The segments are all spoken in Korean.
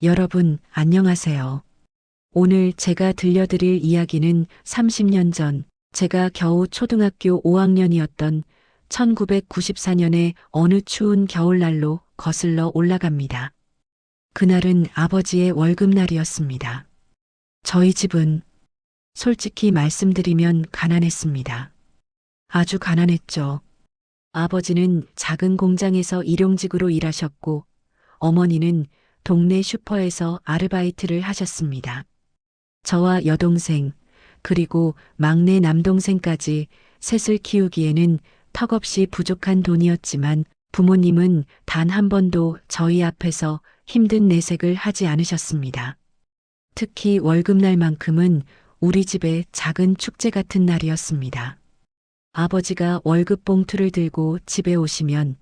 여러분, 안녕하세요. 오늘 제가 들려드릴 이야기는 30년 전 제가 겨우 초등학교 5학년이었던 1994년의 어느 추운 겨울날로 거슬러 올라갑니다. 그날은 아버지의 월급날이었습니다. 저희 집은 솔직히 말씀드리면 가난했습니다. 아주 가난했죠. 아버지는 작은 공장에서 일용직으로 일하셨고 어머니는 동네 슈퍼에서 아르바이트를 하셨습니다. 저와 여동생, 그리고 막내 남동생까지 셋을 키우기에는 턱없이 부족한 돈이었지만 부모님은 단 한 번도 저희 앞에서 힘든 내색을 하지 않으셨습니다. 특히 월급날만큼은 우리 집의 작은 축제 같은 날이었습니다. 아버지가 월급 봉투를 들고 집에 오시면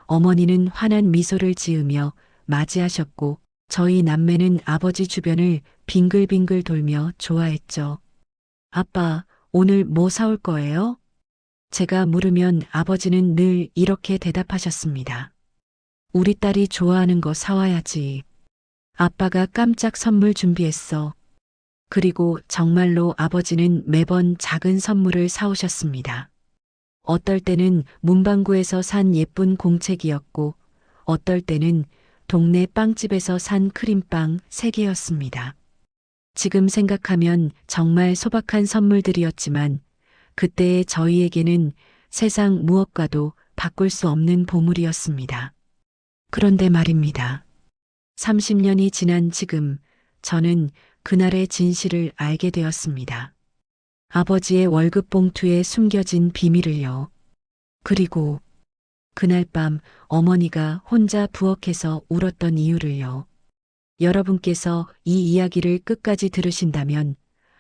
어머니는 환한 미소를 지으며 맞이하셨고 저희 남매는 아버지 주변을 빙글빙글 돌며 좋아했죠. 아빠, 오늘 뭐 사올 거예요? 제가 물으면 아버지는 늘 이렇게 대답하셨습니다. 우리 딸이 좋아하는 거 사와야지. 아빠가 깜짝 선물 준비했어. 그리고 정말로 아버지는 매번 작은 선물을 사오셨습니다. 어떨 때는 문방구에서 산 예쁜 공책이었고 어떨 때는 동네 빵집에서 산 크림빵 3개였습니다. 지금 생각하면 정말 소박한 선물들이었지만 그때의 저희에게는 세상 무엇과도 바꿀 수 없는 보물이었습니다. 그런데 말입니다. 30년이 지난 지금 저는 그날의 진실을 알게 되었습니다. 아버지의 월급 봉투에 숨겨진 비밀을요. 그리고 그날 밤 어머니가 혼자 부엌에서 울었던 이유를요. 여러분께서 이 이야기를 끝까지 들으신다면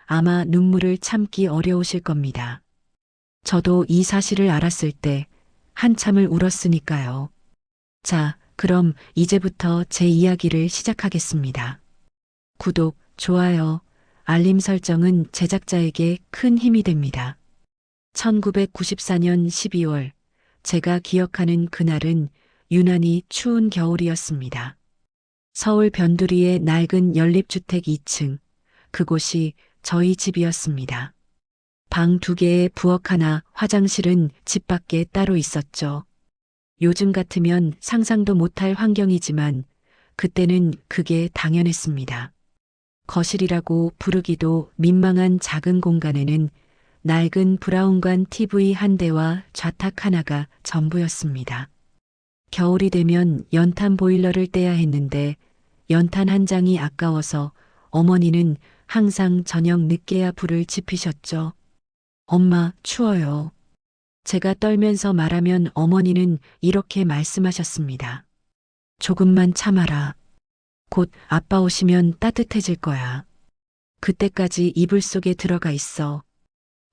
아마 눈물을 참기 어려우실 겁니다. 저도 이 사실을 알았을 때 한참을 울었으니까요. 자, 그럼 이제부터 제 이야기를 시작하겠습니다. 구독, 좋아요, 알림 설정은 제작자에게 큰 힘이 됩니다. 1994년 12월, 제가 기억하는 그날은 유난히 추운 겨울이었습니다. 서울 변두리의 낡은 연립주택 2층, 그곳이 저희 집이었습니다. 방 2개에 부엌 하나, 화장실은 집 밖에 따로 있었죠. 요즘 같으면 상상도 못할 환경이지만 그때는 그게 당연했습니다. 거실이라고 부르기도 민망한 작은 공간에는 낡은 브라운관 TV 한 대와 좌탁 하나가 전부였습니다. 겨울이 되면 연탄 보일러를 떼야 했는데 연탄 한 장이 아까워서 어머니는 항상 저녁 늦게야 불을 지피셨죠. 엄마, 추워요. 제가 떨면서 말하면 어머니는 이렇게 말씀하셨습니다. 조금만 참아라. 곧 아빠 오시면 따뜻해질 거야. 그때까지 이불 속에 들어가 있어.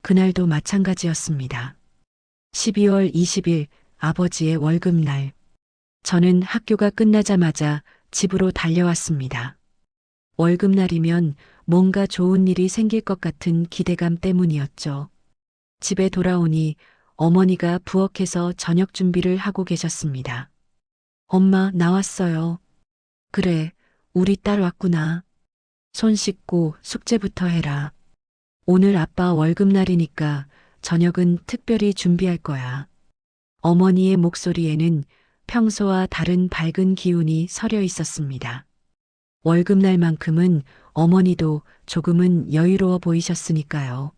그날도 마찬가지였습니다. 12월 20일 아버지의 월급날. 저는 학교가 끝나자마자 집으로 달려왔습니다. 월급날이면 뭔가 좋은 일이 생길 것 같은 기대감 때문이었죠. 집에 돌아오니 어머니가 부엌에서 저녁 준비를 하고 계셨습니다. 엄마, 나왔어요. 그래, 우리 딸 왔구나. 손 씻고 숙제부터 해라. 오늘 아빠 월급날이니까 저녁은 특별히 준비할 거야. 어머니의 목소리에는 평소와 다른 밝은 기운이 서려 있었습니다. 월급날만큼은 어머니도 조금은 여유로워 보이셨으니까요.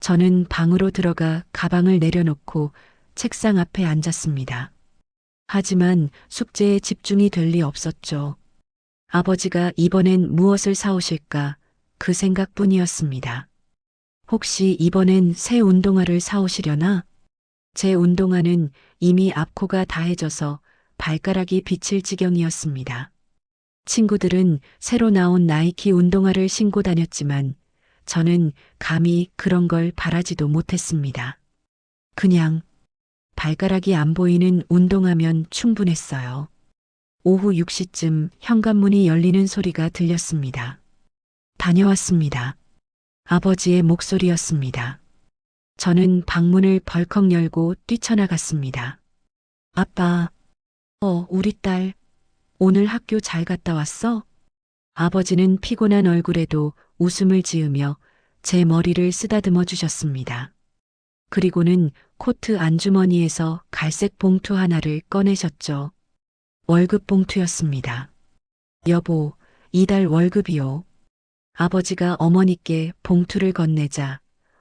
저는 방으로 들어가 가방을 내려놓고 책상 앞에 앉았습니다. 하지만 숙제에 집중이 될 리 없었죠. 아버지가 이번엔 무엇을 사오실까 그 생각뿐이었습니다. 혹시 이번엔 새 운동화를 사오시려나? 제 운동화는 이미 앞코가 다해져서 발가락이 비칠 지경이었습니다. 친구들은 새로 나온 나이키 운동화를 신고 다녔지만 저는 감히 그런 걸 바라지도 못했습니다. 그냥 발가락이 안 보이는 운동화면 충분했어요. 오후 6시쯤 현관문이 열리는 소리가 들렸습니다. 다녀왔습니다. 아버지의 목소리였습니다. 저는 방문을 벌컥 열고 뛰쳐나갔습니다. 아빠, 우리 딸, 오늘 학교 잘 갔다 왔어? 아버지는 피곤한 얼굴에도 웃음을 지으며 제 머리를 쓰다듬어 주셨습니다. 그리고는 코트 안주머니에서 갈색 봉투 하나를 꺼내셨죠. 월급 봉투였습니다. 여보, 이달 월급이요. 아버지가 어머니께 봉투를 건네자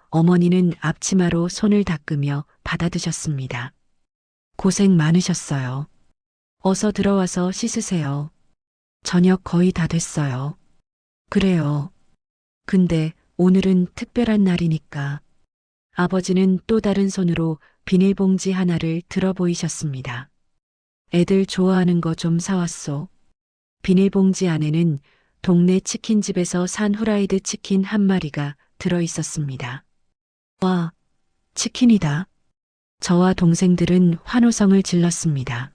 어머니는 앞치마로 손을 닦으며 받아드셨습니다. 고생 많으셨어요. 어서 들어와서 씻으세요. 저녁 거의 다 됐어요. 그래요. 근데 오늘은 특별한 날이니까. 아버지는 또 다른 손으로 비닐봉지 하나를 들어 보이셨습니다. 애들 좋아하는 거 좀 사왔소. 비닐봉지 안에는 동네 치킨집에서 산 후라이드 치킨 한 마리가 들어 있었습니다. 와, 치킨이다. 저와 동생들은 환호성을 질렀습니다.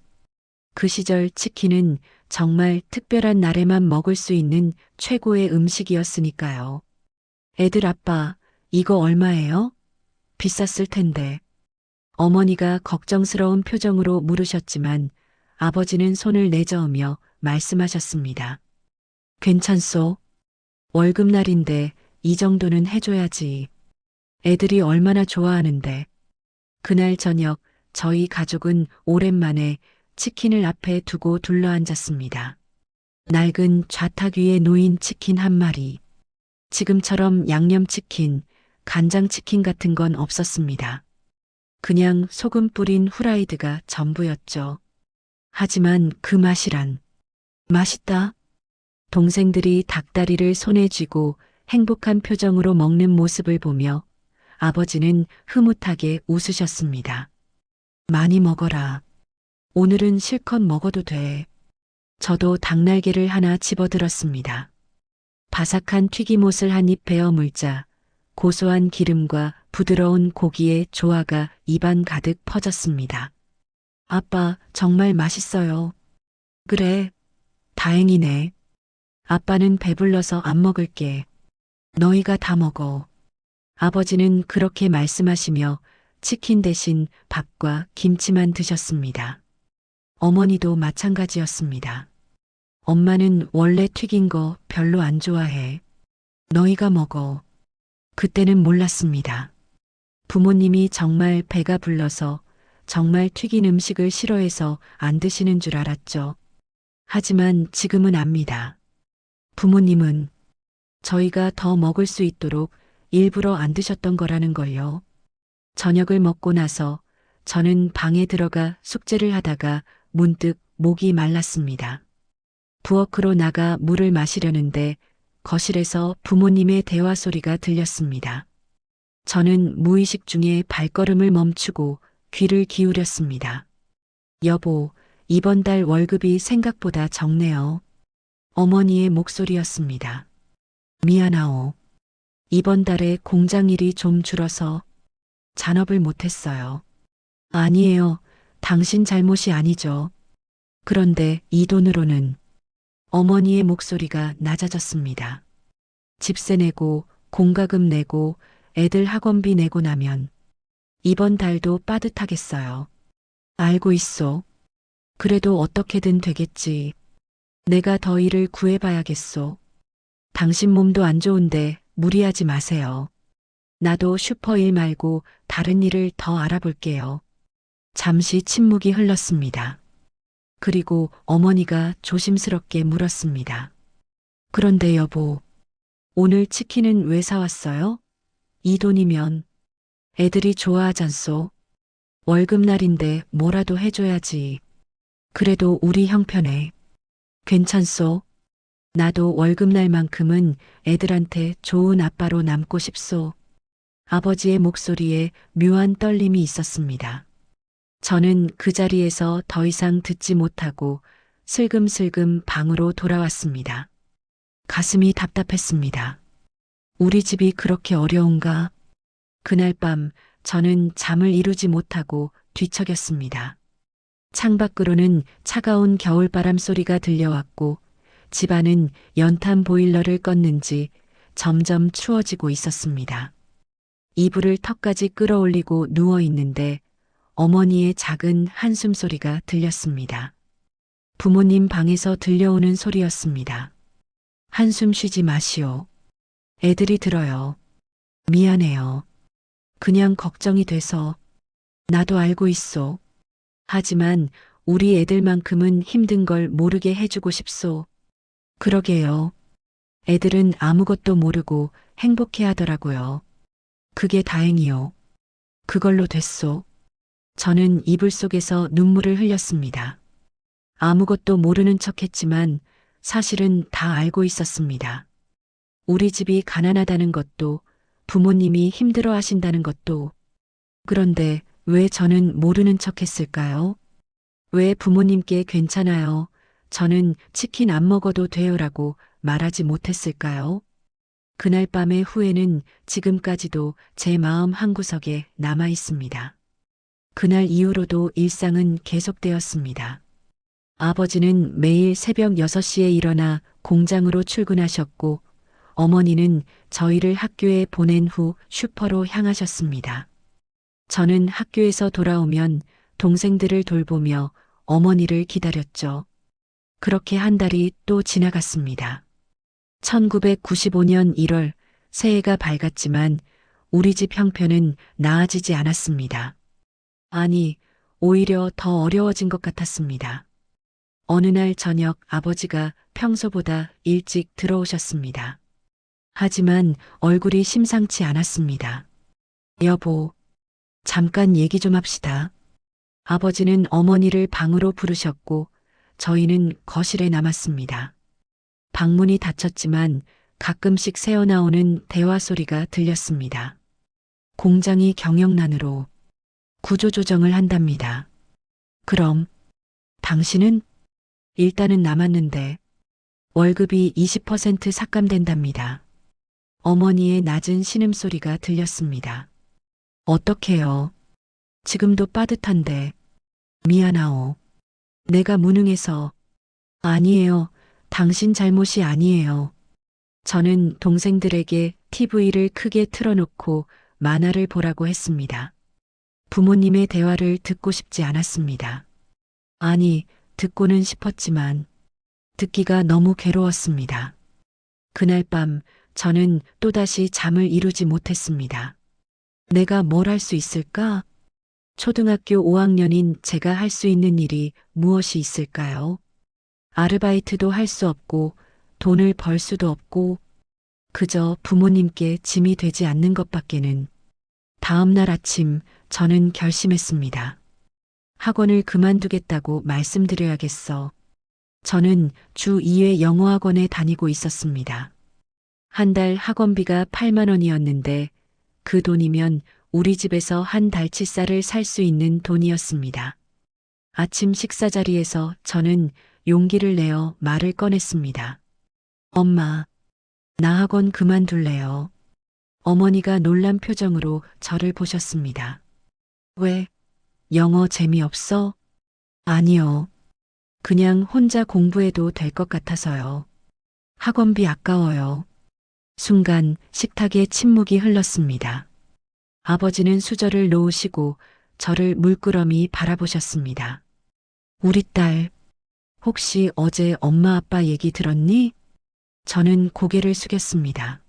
그 시절 치킨은 정말 특별한 날에만 먹을 수 있는 최고의 음식이었으니까요. 애들 아빠, 이거 얼마예요? 비쌌을 텐데. 어머니가 걱정스러운 표정으로 물으셨지만 아버지는 손을 내저으며 말씀하셨습니다. 괜찮소? 월급날인데 이 정도는 해줘야지. 애들이 얼마나 좋아하는데. 그날 저녁 저희 가족은 오랜만에 치킨을 앞에 두고 둘러앉았습니다. 낡은 좌탁 위에 놓인 치킨 한 마리. 지금처럼 양념치킨, 간장치킨 같은 건 없었습니다. 그냥 소금 뿌린 후라이드가 전부였죠. 하지만 그 맛이란. 맛있다. 동생들이 닭다리를 손에 쥐고 행복한 표정으로 먹는 모습을 보며 아버지는 흐뭇하게 웃으셨습니다. 많이 먹어라. 오늘은 실컷 먹어도 돼. 저도 닭날개를 하나 집어들었습니다. 바삭한 튀김옷을 한 입 베어 물자 고소한 기름과 부드러운 고기의 조화가 입안 가득 퍼졌습니다. 아빠, 정말 맛있어요. 그래, 다행이네. 아빠는 배불러서 안 먹을게. 너희가 다 먹어. 아버지는 그렇게 말씀하시며 치킨 대신 밥과 김치만 드셨습니다. 어머니도 마찬가지였습니다. 엄마는 원래 튀긴 거 별로 안 좋아해. 너희가 먹어. 그때는 몰랐습니다. 부모님이 정말 배가 불러서 정말 튀긴 음식을 싫어해서 안 드시는 줄 알았죠. 하지만 지금은 압니다. 부모님은 저희가 더 먹을 수 있도록 일부러 안 드셨던 거라는 걸요. 저녁을 먹고 나서 저는 방에 들어가 숙제를 하다가 문득 목이 말랐습니다. 부엌으로 나가 물을 마시려는데 거실에서 부모님의 대화 소리가 들렸습니다. 저는 무의식 중에 발걸음을 멈추고 귀를 기울였습니다. 여보, 이번 달 월급이 생각보다 적네요. 어머니의 목소리였습니다. 미안하오. 이번 달에 공장 일이 좀 줄어서 잔업을 못했어요. 아니에요. 당신 잘못이 아니죠. 그런데 이 돈으로는 어머니의 목소리가 낮아졌습니다. 집세 내고 공과금 내고 애들 학원비 내고 나면 이번 달도 빠듯하겠어요. 알고 있어. 그래도 어떻게든 되겠지. 내가 더 일을 구해봐야겠소. 당신 몸도 안 좋은데 무리하지 마세요. 나도 슈퍼일 말고 다른 일을 더 알아볼게요. 잠시 침묵이 흘렀습니다. 그리고 어머니가 조심스럽게 물었습니다. 그런데 여보, 오늘 치킨은 왜 사왔어요? 이 돈이면 애들이 좋아하잖소. 월급날인데 뭐라도 해줘야지. 그래도 우리 형편에. 괜찮소. 나도 월급날만큼은 애들한테 좋은 아빠로 남고 싶소. 아버지의 목소리에 묘한 떨림이 있었습니다. 저는 그 자리에서 더 이상 듣지 못하고 슬금슬금 방으로 돌아왔습니다. 가슴이 답답했습니다. 우리 집이 그렇게 어려운가? 그날 밤 저는 잠을 이루지 못하고 뒤척였습니다. 창밖으로는 차가운 겨울바람 소리가 들려왔고 집안은 연탄 보일러를 껐는지 점점 추워지고 있었습니다. 이불을 턱까지 끌어올리고 누워 있는데 어머니의 작은 한숨 소리가 들렸습니다. 부모님 방에서 들려오는 소리였습니다. 한숨 쉬지 마시오. 애들이 들어요. 미안해요. 그냥 걱정이 돼서. 나도 알고 있소. 하지만 우리 애들만큼은 힘든 걸 모르게 해주고 싶소. 그러게요. 애들은 아무것도 모르고 행복해 하더라고요. 그게 다행이요. 그걸로 됐소. 저는 이불 속에서 눈물을 흘렸습니다. 아무것도 모르는 척 했지만 사실은 다 알고 있었습니다. 우리 집이 가난하다는 것도, 부모님이 힘들어 하신다는 것도. 그런데 왜 저는 모르는 척 했을까요? 왜 부모님께 괜찮아요, 저는 치킨 안 먹어도 돼요라고 말하지 못했을까요? 그날 밤의 후회는 지금까지도 제 마음 한구석에 남아 있습니다. 그날 이후로도 일상은 계속되었습니다. 아버지는 매일 새벽 6시에 일어나 공장으로 출근하셨고, 어머니는 저희를 학교에 보낸 후 슈퍼로 향하셨습니다. 저는 학교에서 돌아오면 동생들을 돌보며 어머니를 기다렸죠. 그렇게 한 달이 또 지나갔습니다. 1995년 1월, 새해가 밝았지만 우리 집 형편은 나아지지 않았습니다. 아니, 오히려 더 어려워진 것 같았습니다. 어느 날 저녁 아버지가 평소보다 일찍 들어오셨습니다. 하지만 얼굴이 심상치 않았습니다. 여보, 잠깐 얘기 좀 합시다. 아버지는 어머니를 방으로 부르셨고 저희는 거실에 남았습니다. 방문이 닫혔지만 가끔씩 새어나오는 대화 소리가 들렸습니다. 공장이 경영난으로 구조조정을 한답니다. 그럼 당신은? 일단은 남았는데 월급이 20% 삭감된답니다. 어머니의 낮은 신음소리가 들렸습니다. 어떡해요? 지금도 빠듯한데. 미안하오. 내가 무능해서. 아니에요. 당신 잘못이 아니에요. 저는 동생들에게 TV를 크게 틀어놓고 만화를 보라고 했습니다. 부모님의 대화를 듣고 싶지 않았습니다. 아니, 듣고는 싶었지만 듣기가 너무 괴로웠습니다. 그날 밤 저는 또다시 잠을 이루지 못했습니다. 내가 뭘 할 수 있을까? 초등학교 5학년인 제가 할 수 있는 일이 무엇이 있을까요? 아르바이트도 할 수 없고 돈을 벌 수도 없고 그저 부모님께 짐이 되지 않는 것밖에는. 다음 날 아침 저는 결심했습니다. 학원을 그만두겠다고 말씀드려야겠어. 저는 주 2회 영어학원에 다니고 있었습니다. 한 달 학원비가 8만 원이었는데 그 돈이면 우리 집에서 한 달치 쌀을 살 수 있는 돈이었습니다. 아침 식사 자리에서 저는 용기를 내어 말을 꺼냈습니다. 엄마, 나 학원 그만둘래요. 어머니가 놀란 표정으로 저를 보셨습니다. 왜? 영어 재미없어? 아니요. 그냥 혼자 공부해도 될 것 같아서요. 학원비 아까워요. 순간 식탁에 침묵이 흘렀습니다. 아버지는 수저를 놓으시고 저를 물끄러미 바라보셨습니다. 우리 딸, 혹시 어제 엄마 아빠 얘기 들었니? 저는 고개를 숙였습니다.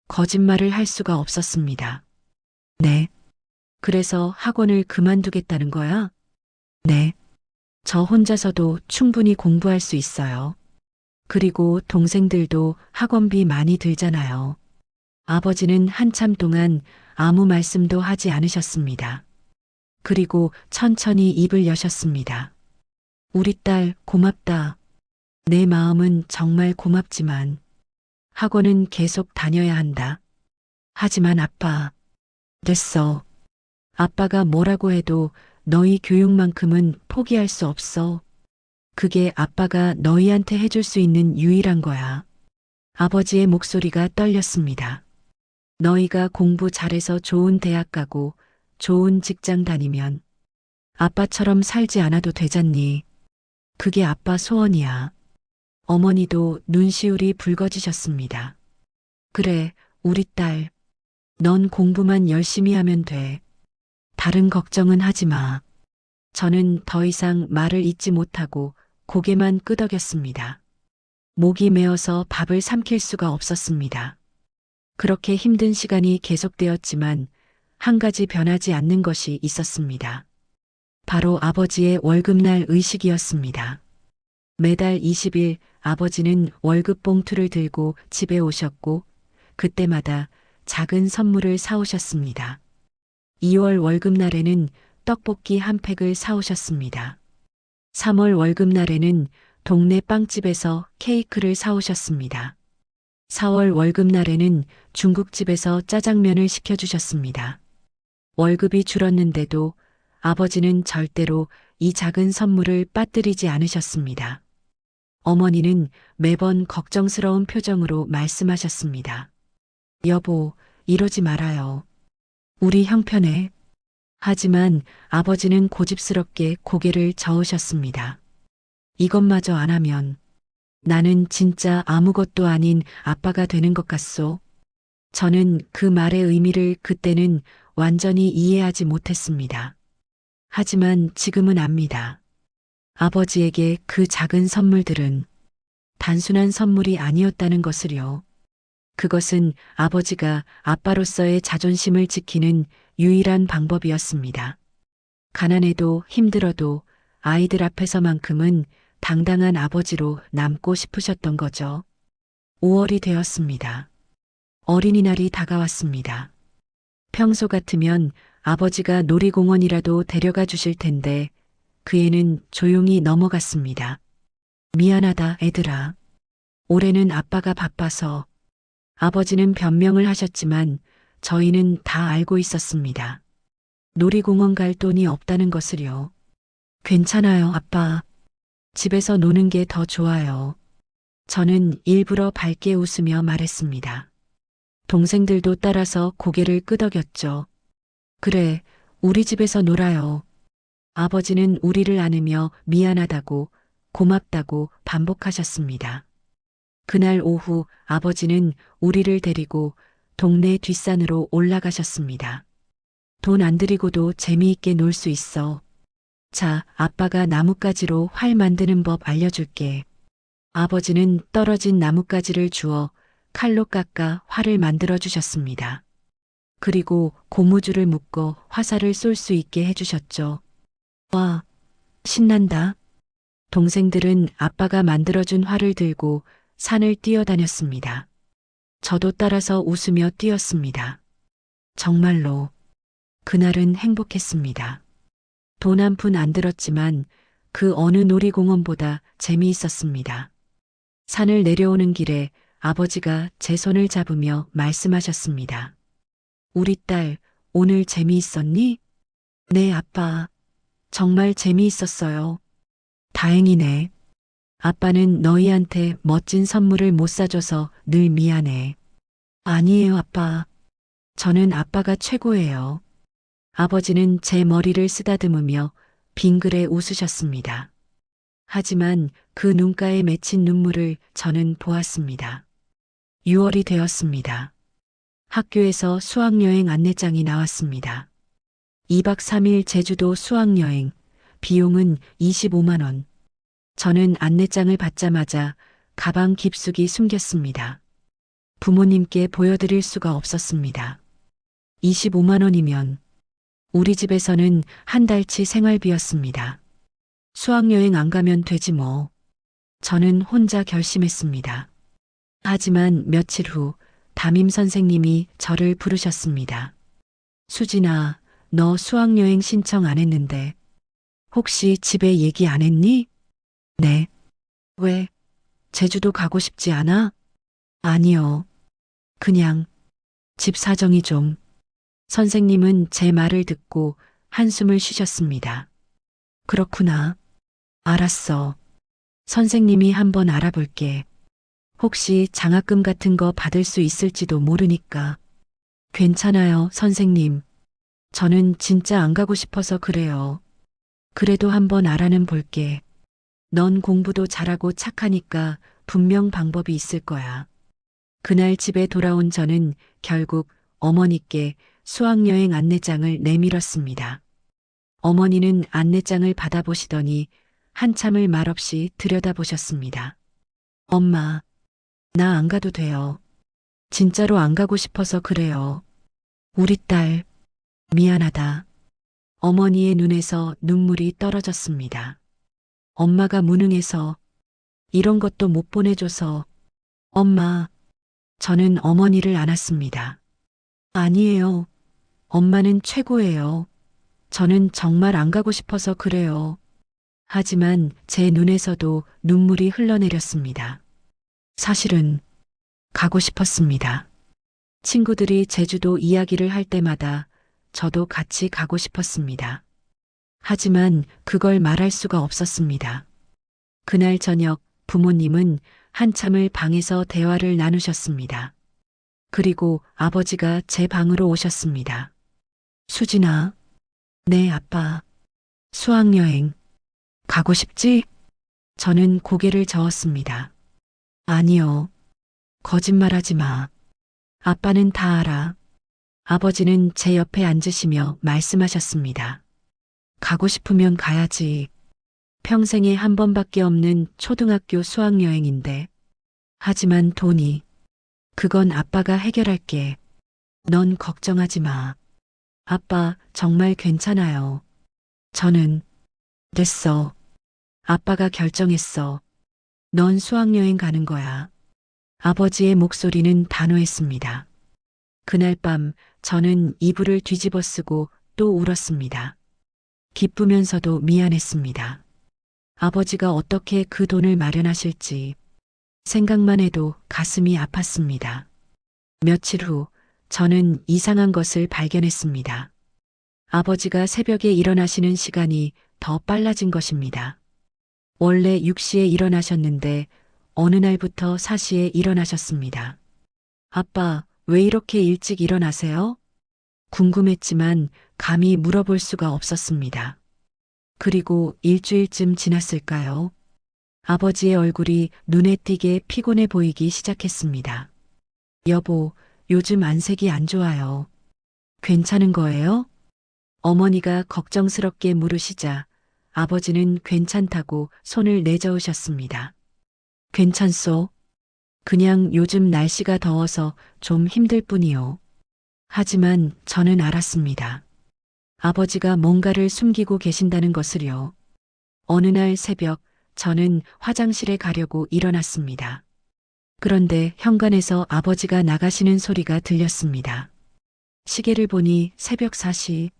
거짓말을 할 수가 없었습니다. 네. 그래서 학원을 그만두겠다는 거야? 네. 저 혼자서도 충분히 공부할 수 있어요. 그리고 동생들도 학원비 많이 들잖아요. 아버지는 한참 동안 아무 말씀도 하지 않으셨습니다. 그리고 천천히 입을 여셨습니다. 우리 딸 고맙다. 내 마음은 정말 고맙지만 학원은 계속 다녀야 한다. 하지만 아빠, 됐어. 아빠가 뭐라고 해도 너희 교육만큼은 포기할 수 없어. 그게 아빠가 너희한테 해줄 수 있는 유일한 거야. 아버지의 목소리가 떨렸습니다. 너희가 공부 잘해서 좋은 대학 가고 좋은 직장 다니면 아빠처럼 살지 않아도 되잖니. 그게 아빠 소원이야. 어머니도 눈시울이 붉어지셨습니다. 그래, 우리 딸. 넌 공부만 열심히 하면 돼. 다른 걱정은 하지 마. 저는 더 이상 말을 잇지 못하고 고개만 끄덕였습니다. 목이 메어서 밥을 삼킬 수가 없었습니다. 그렇게 힘든 시간이 계속되었지만 한 가지 변하지 않는 것이 있었습니다. 바로 아버지의 월급날 의식이었습니다. 매달 20일 아버지는 월급 봉투를 들고 집에 오셨고 그때마다 작은 선물을 사오셨습니다. 2월 월급날에는 떡볶이 한 팩을 사오셨습니다. 3월 월급날에는 동네 빵집에서 케이크를 사오셨습니다. 4월 월급날에는 중국집에서 짜장면을 시켜주셨습니다. 월급이 줄었는데도 아버지는 절대로 이 작은 선물을 빠뜨리지 않으셨습니다. 어머니는 매번 걱정스러운 표정으로 말씀하셨습니다. 여보, 이러지 말아요. 우리 형편에. 하지만 아버지는 고집스럽게 고개를 저으셨습니다. 이것마저 안 하면 나는 진짜 아무것도 아닌 아빠가 되는 것 같소. 저는 그 말의 의미를 그때는 완전히 이해하지 못했습니다. 하지만 지금은 압니다. 아버지에게 그 작은 선물들은 단순한 선물이 아니었다는 것을요. 그것은 아버지가 아빠로서의 자존심을 지키는 유일한 방법이었습니다. 가난해도 힘들어도 아이들 앞에서만큼은 당당한 아버지로 남고 싶으셨던 거죠. 5월이 되었습니다. 어린이날이 다가왔습니다. 평소 같으면 아버지가 놀이공원이라도 데려가 주실 텐데 그 애는 조용히 넘어갔습니다. 미안하다, 애들아. 올해는 아빠가 바빠서. 아버지는 변명을 하셨지만 저희는 다 알고 있었습니다. 놀이공원 갈 돈이 없다는 것을요. 괜찮아요, 아빠. 집에서 노는 게 더 좋아요. 저는 일부러 밝게 웃으며 말했습니다. 동생들도 따라서 고개를 끄덕였죠. 그래, 우리 집에서 놀아요. 아버지는 우리를 안으며 미안하다고, 고맙다고 반복하셨습니다. 그날 오후 아버지는 우리를 데리고 동네 뒷산으로 올라가셨습니다. 돈 안 들이고도 재미있게 놀 수 있어. 자, 아빠가 나뭇가지로 활 만드는 법 알려줄게. 아버지는 떨어진 나뭇가지를 주워 칼로 깎아 활을 만들어 주셨습니다. 그리고 고무줄을 묶어 화살을 쏠 수 있게 해주셨죠. 와, 신난다. 동생들은 아빠가 만들어준 활을 들고 산을 뛰어다녔습니다. 저도 따라서 웃으며 뛰었습니다. 정말로 그날은 행복했습니다. 돈 한 푼 안 들었지만 그 어느 놀이공원보다 재미있었습니다. 산을 내려오는 길에 아버지가 제 손을 잡으며 말씀하셨습니다. 우리 딸, 오늘 재미있었니? 네, 아빠. 정말 재미있었어요. 다행이네. 아빠는 너희한테 멋진 선물을 못 사줘서 늘 미안해. 아니에요, 아빠. 저는 아빠가 최고예요. 아버지는 제 머리를 쓰다듬으며 빙그레 웃으셨습니다. 하지만 그 눈가에 맺힌 눈물을 저는 보았습니다. 6월이 되었습니다. 학교에서 수학여행 안내장이 나왔습니다. 2박 3일 제주도 수학여행, 비용은 25만 원. 저는 안내장을 받자마자 가방 깊숙이 숨겼습니다. 부모님께 보여드릴 수가 없었습니다. 25만 원이면 우리 집에서는 한 달치 생활비였습니다. 수학여행 안 가면 되지 뭐. 저는 혼자 결심했습니다. 하지만 며칠 후 담임 선생님이 저를 부르셨습니다. 수진아, 너 수학여행 신청 안 했는데 혹시 집에 얘기 안 했니? 네. 왜? 제주도 가고 싶지 않아? 아니요. 그냥 집 사정이 좀. 선생님은 제 말을 듣고 한숨을 쉬셨습니다. 그렇구나. 알았어. 선생님이 한번 알아볼게. 혹시 장학금 같은 거 받을 수 있을지도 모르니까. 괜찮아요, 선생님. 저는 진짜 안 가고 싶어서 그래요. 그래도 한번 알아는 볼게. 넌 공부도 잘하고 착하니까 분명 방법이 있을 거야. 그날 집에 돌아온 저는 결국 어머니께 수학여행 안내장을 내밀었습니다. 어머니는 안내장을 받아보시더니 한참을 말없이 들여다보셨습니다. 엄마, 나 안 가도 돼요. 진짜로 안 가고 싶어서 그래요. 우리 딸, 미안하다. 어머니의 눈에서 눈물이 떨어졌습니다. 엄마가 무능해서 이런 것도 못 보내줘서 엄마, 저는 어머니를 안았습니다. 아니에요. 엄마는 최고예요. 저는 정말 안 가고 싶어서 그래요. 하지만 제 눈에서도 눈물이 흘러내렸습니다. 사실은 가고 싶었습니다. 친구들이 제주도 이야기를 할 때마다 저도 같이 가고 싶었습니다. 하지만 그걸 말할 수가 없었습니다. 그날 저녁 부모님은 한참을 방에서 대화를 나누셨습니다. 그리고 아버지가 제 방으로 오셨습니다. 수진아, 네, 아빠. 수학여행 가고 싶지? 저는 고개를 저었습니다. 아니요. 거짓말하지 마. 아빠는 다 알아. 아버지는 제 옆에 앉으시며 말씀하셨습니다. 가고 싶으면 가야지. 평생에 한 번밖에 없는 초등학교 수학여행인데. 하지만 돈이. 그건 아빠가 해결할게. 넌 걱정하지 마. 아빠, 정말 괜찮아요. 저는 됐어. 아빠가 결정했어. 넌 수학여행 가는 거야. 아버지의 목소리는 단호했습니다. 그날 밤 저는 이불을 뒤집어 쓰고 또 울었습니다. 기쁘면서도 미안했습니다. 아버지가 어떻게 그 돈을 마련하실지 생각만 해도 가슴이 아팠습니다. 며칠 후 저는 이상한 것을 발견했습니다. 아버지가 새벽에 일어나시는 시간이 더 빨라진 것입니다. 원래 6시에 일어나셨는데 어느 날부터 4시에 일어나셨습니다. 아빠, 왜 이렇게 일찍 일어나세요? 궁금했지만 감히 물어볼 수가 없었습니다. 그리고 일주일쯤 지났을까요? 아버지의 얼굴이 눈에 띄게 피곤해 보이기 시작했습니다. 여보, 요즘 안색이 안 좋아요. 괜찮은 거예요? 어머니가 걱정스럽게 물으시자 아버지는 괜찮다고 손을 내저으셨습니다. 괜찮소? 그냥 요즘 날씨가 더워서 좀 힘들 뿐이요. 하지만 저는 알았습니다. 아버지가 뭔가를 숨기고 계신다는 것을요. 어느 날 새벽 저는 화장실에 가려고 일어났습니다. 그런데 현관에서 아버지가 나가시는 소리가 들렸습니다. 시계를 보니 새벽 4시.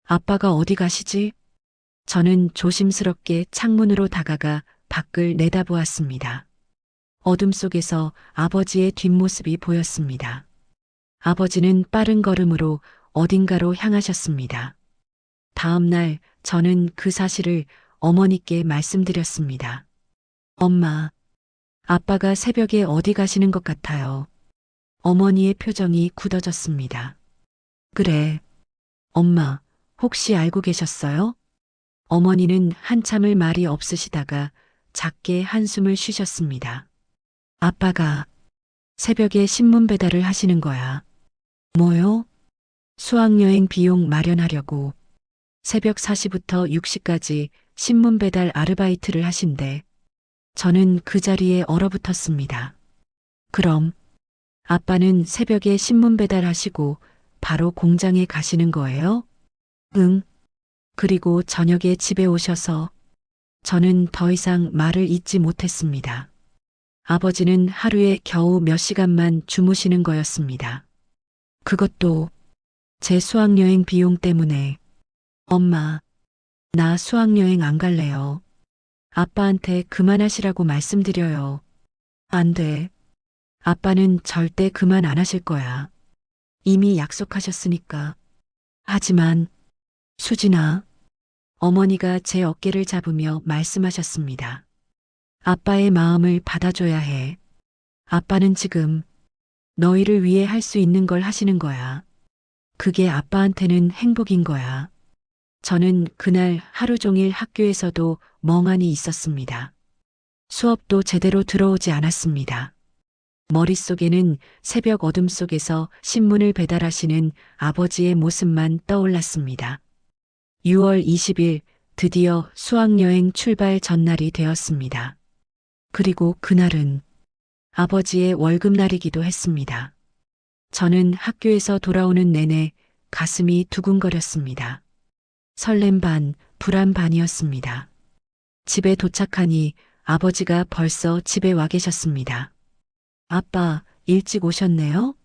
아빠가 어디 가시지? 저는 조심스럽게 창문으로 다가가 밖을 내다보았습니다. 어둠 속에서 아버지의 뒷모습이 보였습니다. 아버지는 빠른 걸음으로 어딘가로 향하셨습니다. 다음 날 저는 그 사실을 어머니께 말씀드렸습니다. 엄마, 아빠가 새벽에 어디 가시는 것 같아요. 어머니의 표정이 굳어졌습니다. 그래. 엄마, 혹시 알고 계셨어요? 어머니는 한참을 말이 없으시다가 작게 한숨을 쉬셨습니다. 아빠가 새벽에 신문 배달을 하시는 거야. 뭐요? 수학여행 비용 마련하려고 새벽 4시부터 6시까지 신문 배달 아르바이트를 하신대. 저는 그 자리에 얼어붙었습니다. 그럼 아빠는 새벽에 신문 배달하시고 바로 공장에 가시는 거예요? 응. 그리고 저녁에 집에 오셔서 저는 더 이상 말을 잇지 못했습니다. 아버지는 하루에 겨우 몇 시간만 주무시는 거였습니다. 그것도 제 수학여행 비용 때문에. 엄마, 나 수학여행 안 갈래요. 아빠한테 그만하시라고 말씀드려요. 안 돼. 아빠는 절대 그만 안 하실 거야. 이미 약속하셨으니까. 하지만, 수진아, 어머니가 제 어깨를 잡으며 말씀하셨습니다. 아빠의 마음을 받아줘야 해. 아빠는 지금 너희를 위해 할 수 있는 걸 하시는 거야. 그게 아빠한테는 행복인 거야. 저는 그날 하루 종일 학교에서도 멍하니 있었습니다. 수업도 제대로 들어오지 않았습니다. 머릿속에는 새벽 어둠 속에서 신문을 배달하시는 아버지의 모습만 떠올랐습니다. 6월 20일 드디어 수학여행 출발 전날이 되었습니다. 그리고 그날은 아버지의 월급날이기도 했습니다. 저는 학교에서 돌아오는 내내 가슴이 두근거렸습니다. 설렘 반, 불안 반이었습니다. 집에 도착하니 아버지가 벌써 집에 와 계셨습니다. 아빠, 일찍 오셨네요?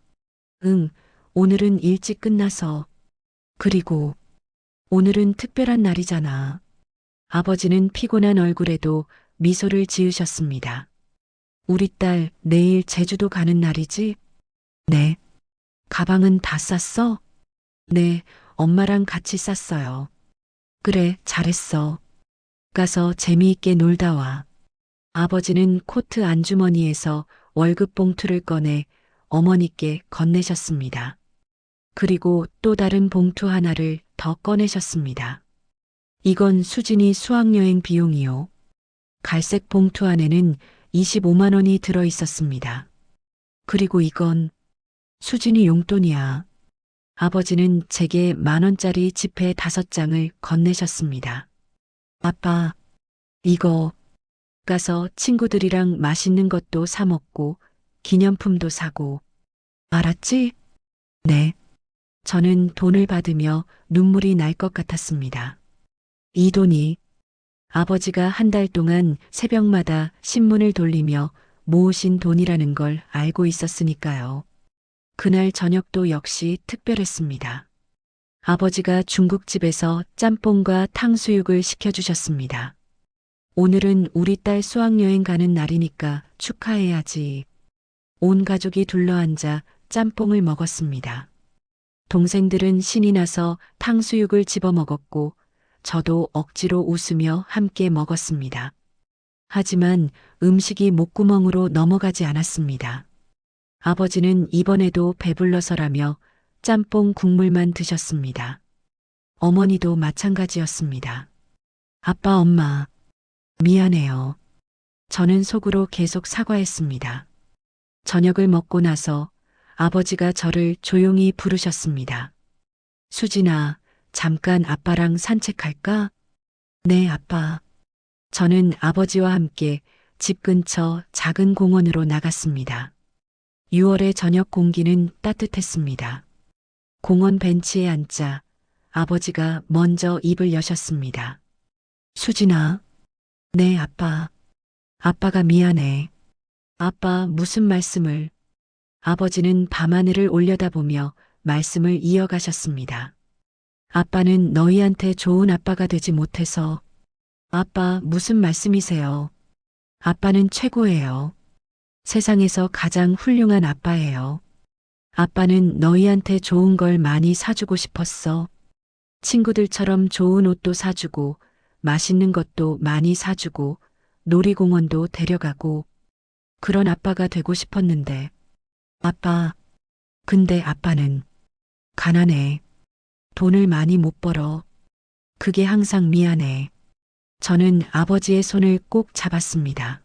응, 오늘은 일찍 끝나서. 그리고 오늘은 특별한 날이잖아. 아버지는 피곤한 얼굴에도 미소를 지으셨습니다. 우리 딸 내일 제주도 가는 날이지? 네. 가방은 다 쌌어? 네, 엄마랑 같이 쌌어요. 그래, 잘했어. 가서 재미있게 놀다 와. 아버지는 코트 안주머니에서 월급 봉투를 꺼내 어머니께 건네셨습니다. 그리고 또 다른 봉투 하나를 더 꺼내셨습니다. 이건 수진이 수학여행 비용이요. 갈색 봉투 안에는 25만 원이 들어 있었습니다. 그리고 이건 수진이 용돈이야. 아버지는 제게 10,000원짜리 지폐 5장을 건네셨습니다. 아빠, 이거 가서 친구들이랑 맛있는 것도 사 먹고 기념품도 사고. 알았지? 네. 저는 돈을 받으며 눈물이 날 것 같았습니다. 이 돈이 아버지가 한 달 동안 새벽마다 신문을 돌리며 모으신 돈이라는 걸 알고 있었으니까요. 그날 저녁도 역시 특별했습니다. 아버지가 중국집에서 짬뽕과 탕수육을 시켜주셨습니다. 오늘은 우리 딸 수학여행 가는 날이니까 축하해야지. 온 가족이 둘러앉아 짬뽕을 먹었습니다. 동생들은 신이 나서 탕수육을 집어 먹었고 저도 억지로 웃으며 함께 먹었습니다. 하지만 음식이 목구멍으로 넘어가지 않았습니다. 아버지는 이번에도 배불러서라며 짬뽕 국물만 드셨습니다. 어머니도 마찬가지였습니다. 아빠, 엄마, 미안해요. 저는 속으로 계속 사과했습니다. 저녁을 먹고 나서 아버지가 저를 조용히 부르셨습니다. 수진아, 잠깐 아빠랑 산책할까? 네, 아빠. 저는 아버지와 함께 집 근처 작은 공원으로 나갔습니다. 6월의 저녁 공기는 따뜻했습니다. 공원 벤치에 앉자 아버지가 먼저 입을 여셨습니다. 수진아. 네, 아빠. 아빠가 미안해. 아빠, 무슨 말씀을. 아버지는 밤하늘을 올려다보며 말씀을 이어가셨습니다. 아빠는 너희한테 좋은 아빠가 되지 못해서. 아빠, 무슨 말씀이세요? 아빠는 최고예요. 세상에서 가장 훌륭한 아빠예요. 아빠는 너희한테 좋은 걸 많이 사주고 싶었어. 친구들처럼 좋은 옷도 사주고, 맛있는 것도 많이 사주고, 놀이공원도 데려가고, 그런 아빠가 되고 싶었는데. 아빠, 근데 아빠는 가난해. 돈을 많이 못 벌어. 그게 항상 미안해. 저는 아버지의 손을 꼭 잡았습니다.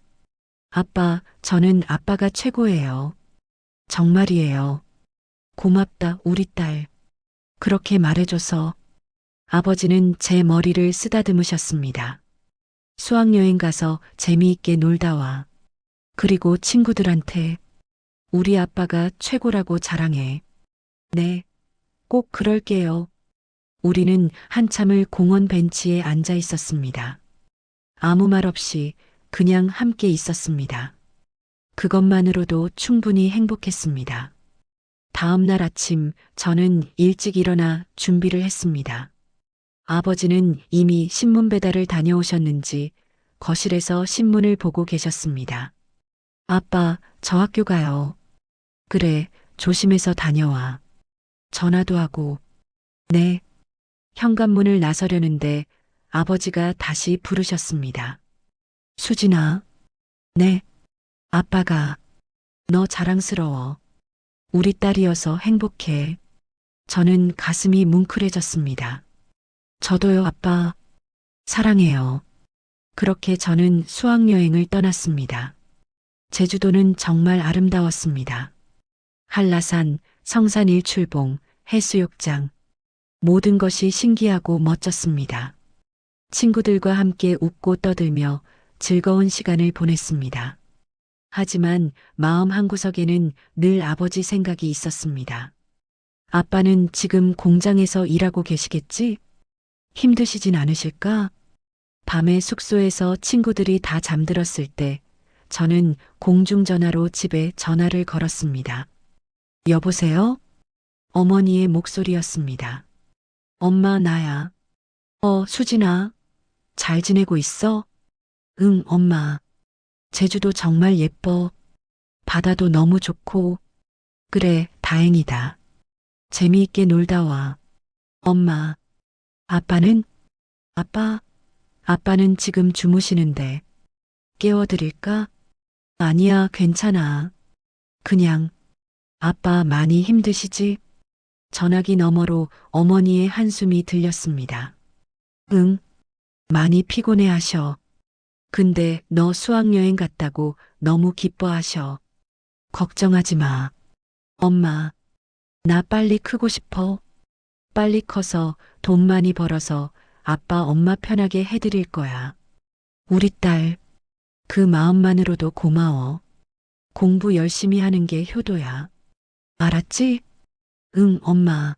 아빠, 저는 아빠가 최고예요. 정말이에요. 고맙다, 우리 딸. 그렇게 말해줘서. 아버지는 제 머리를 쓰다듬으셨습니다. 수학여행 가서 재미있게 놀다 와. 그리고 친구들한테 우리 아빠가 최고라고 자랑해. 네, 꼭 그럴게요. 우리는 한참을 공원 벤치에 앉아 있었습니다. 아무 말 없이 그냥 함께 있었습니다. 그것만으로도 충분히 행복했습니다. 다음 날 아침 저는 일찍 일어나 준비를 했습니다. 아버지는 이미 신문 배달을 다녀오셨는지 거실에서 신문을 보고 계셨습니다. 아빠, 저 학교 가요. 그래, 조심해서 다녀와. 전화도 하고. 네. 현관문을 나서려는데 아버지가 다시 부르셨습니다. 수진아. 네. 아빠가. 너 자랑스러워. 우리 딸이어서 행복해. 저는 가슴이 뭉클해졌습니다. 저도요, 아빠. 사랑해요. 그렇게 저는 수학여행을 떠났습니다. 제주도는 정말 아름다웠습니다. 한라산, 성산 일출봉, 해수욕장. 모든 것이 신기하고 멋졌습니다. 친구들과 함께 웃고 떠들며 즐거운 시간을 보냈습니다. 하지만 마음 한구석에는 늘 아버지 생각이 있었습니다. 아빠는 지금 공장에서 일하고 계시겠지? 힘드시진 않으실까? 밤에 숙소에서 친구들이 다 잠들었을 때 저는 공중전화로 집에 전화를 걸었습니다. 여보세요? 어머니의 목소리였습니다. 엄마, 나야. 수진아. 잘 지내고 있어? 응, 엄마. 제주도 정말 예뻐. 바다도 너무 좋고. 그래, 다행이다. 재미있게 놀다 와. 엄마. 아빠는? 아빠는 지금 주무시는데. 깨워드릴까? 아니야, 괜찮아. 그냥, 아빠 많이 힘드시지? 전화기 너머로 어머니의 한숨이 들렸습니다. 응, 많이 피곤해 하셔. 근데 너 수학여행 갔다고 너무 기뻐하셔. 걱정하지 마. 엄마, 나 빨리 크고 싶어. 빨리 커서 돈 많이 벌어서 아빠 엄마 편하게 해드릴 거야. 우리 딸, 그 마음만으로도 고마워. 공부 열심히 하는 게 효도야. 알았지? 응, 엄마.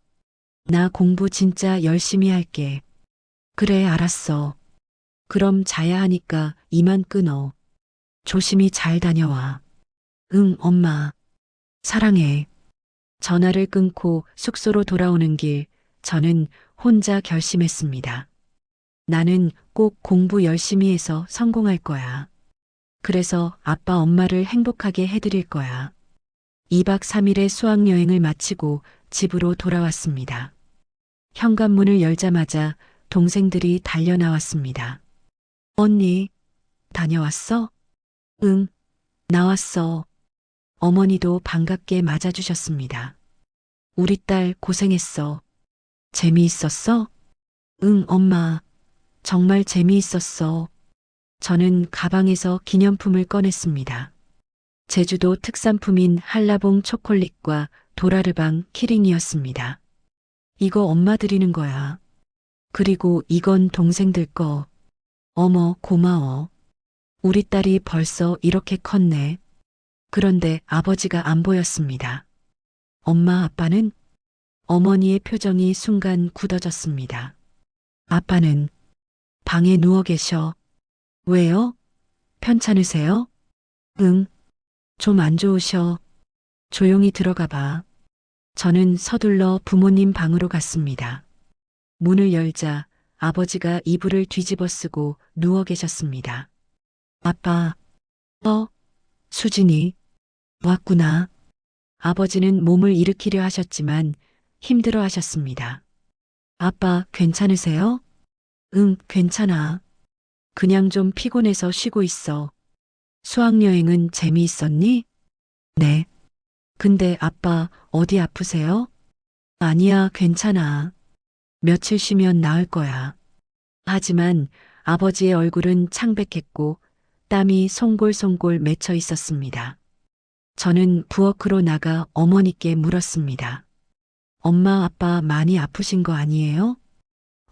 나 공부 진짜 열심히 할게. 그래, 알았어. 그럼 자야 하니까 이만 끊어. 조심히 잘 다녀와. 응, 엄마. 사랑해. 전화를 끊고 숙소로 돌아오는 길, 저는 혼자 결심했습니다. 나는 꼭 공부 열심히 해서 성공할 거야. 그래서 아빠 엄마를 행복하게 해드릴 거야. 2박 3일의 수학여행을 마치고 집으로 돌아왔습니다. 현관문을 열자마자 동생들이 달려 나왔습니다. 언니, 다녀왔어? 응, 나왔어. 어머니도 반갑게 맞아주셨습니다. 우리 딸 고생했어. 재미있었어? 응, 엄마. 정말 재미있었어. 저는 가방에서 기념품을 꺼냈습니다. 제주도 특산품인 한라봉 초콜릿과 도라르방 키링이었습니다. 이거 엄마 드리는 거야. 그리고 이건 동생들 거. 어머, 고마워. 우리 딸이 벌써 이렇게 컸네. 그런데 아버지가 안 보였습니다. 엄마, 아빠는? 어머니의 표정이 순간 굳어졌습니다. 아빠는 방에 누워 계셔. 왜요? 편찮으세요? 응, 좀 안 좋으셔. 조용히 들어가 봐. 저는 서둘러 부모님 방으로 갔습니다. 문을 열자 아버지가 이불을 뒤집어 쓰고 누워 계셨습니다. 아빠, 수진이 왔구나. 아버지는 몸을 일으키려 하셨지만 힘들어 하셨습니다. 아빠, 괜찮으세요? 응, 괜찮아. 그냥 좀 피곤해서 쉬고 있어. 수학여행은 재미있었니? 네. 근데 아빠, 어디 아프세요? 아니야, 괜찮아. 며칠 쉬면 나을 거야. 하지만 아버지의 얼굴은 창백했고 땀이 송골송골 맺혀 있었습니다. 저는 부엌으로 나가 어머니께 물었습니다. 엄마, 아빠 많이 아프신 거 아니에요?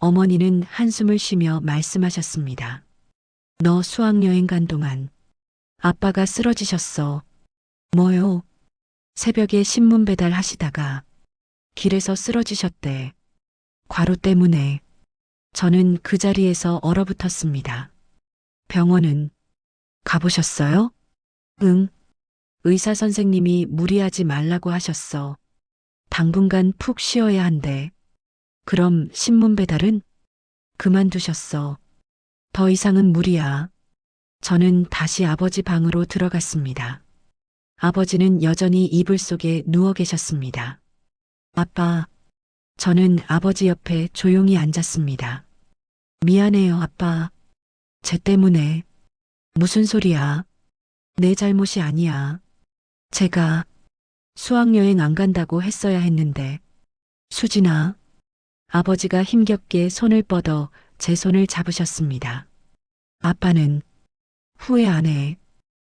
어머니는 한숨을 쉬며 말씀하셨습니다. 너 수학여행 간 동안 아빠가 쓰러지셨어. 뭐요? 새벽에 신문 배달하시다가 길에서 쓰러지셨대. 과로 때문에. 저는 그 자리에서 얼어붙었습니다. 병원은 가보셨어요? 응. 의사 선생님이 무리하지 말라고 하셨어. 당분간 푹 쉬어야 한대. 그럼 신문 배달은? 그만두셨어. 더 이상은 무리야. 저는 다시 아버지 방으로 들어갔습니다. 아버지는 여전히 이불 속에 누워 계셨습니다. 아빠, 저는 아버지 옆에 조용히 앉았습니다. 미안해요, 아빠. 쟤 때문에. 무슨 소리야? 내 잘못이 아니야. 제가 수학여행 안 간다고 했어야 했는데. 수진아. 아버지가 힘겹게 손을 뻗어 제 손을 잡으셨습니다. 아빠는 후회 안 해.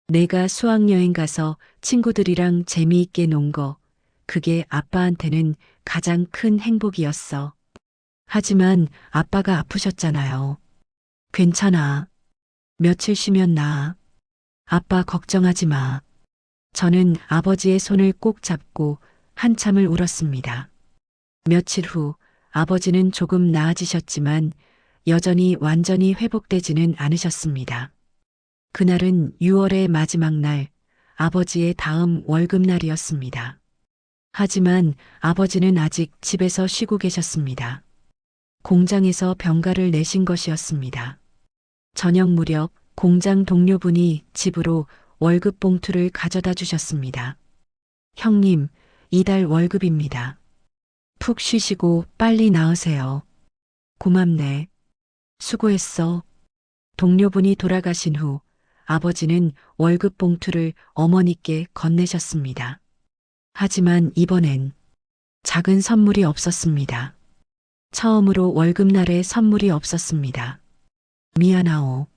내가 수학여행 가서 친구들이랑 재미있게 논 거, 그게 아빠한테는 가장 큰 행복이었어. 하지만 아빠가 아프셨잖아요. 괜찮아. 며칠 쉬면 나아. 아빠 걱정하지 마. 저는 아버지의 손을 꼭 잡고 한참을 울었습니다. 며칠 후 아버지는 조금 나아지셨지만 여전히 완전히 회복되지는 않으셨습니다. 그날은 6월의 마지막 날, 아버지의 다음 월급날이었습니다. 하지만 아버지는 아직 집에서 쉬고 계셨습니다. 공장에서 병가를 내신 것이었습니다. 저녁 무렵 공장 동료분이 집으로 월급 봉투를 가져다 주셨습니다. 형님, 이달 월급입니다. 푹 쉬시고 빨리 나으세요. 고맙네. 수고했어. 동료분이 돌아가신 후 아버지는 월급 봉투를 어머니께 건네셨습니다. 하지만 이번엔 작은 선물이 없었습니다. 처음으로 월급날에 선물이 없었습니다. 미안하오.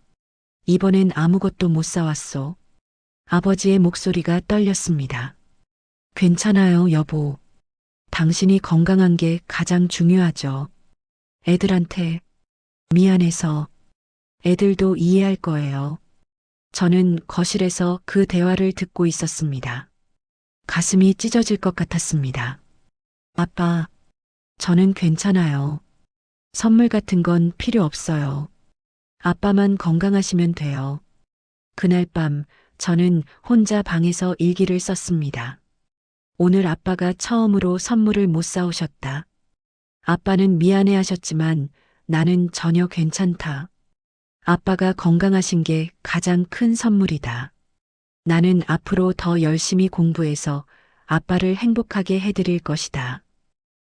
이번엔 아무것도 못 사왔소. 아버지의 목소리가 떨렸습니다. 괜찮아요, 여보. 당신이 건강한 게 가장 중요하죠. 애들한테 미안해서 애들도 이해할 거예요. 저는 거실에서 그 대화를 듣고 있었습니다. 가슴이 찢어질 것 같았습니다. 아빠, 저는 괜찮아요. 선물 같은 건 필요 없어요. 아빠만 건강하시면 돼요. 그날 밤 저는 혼자 방에서 일기를 썼습니다. 오늘 아빠가 처음으로 선물을 못 사오셨다. 아빠는 미안해 하셨지만 나는 전혀 괜찮다. 아빠가 건강하신 게 가장 큰 선물이다. 나는 앞으로 더 열심히 공부해서 아빠를 행복하게 해드릴 것이다.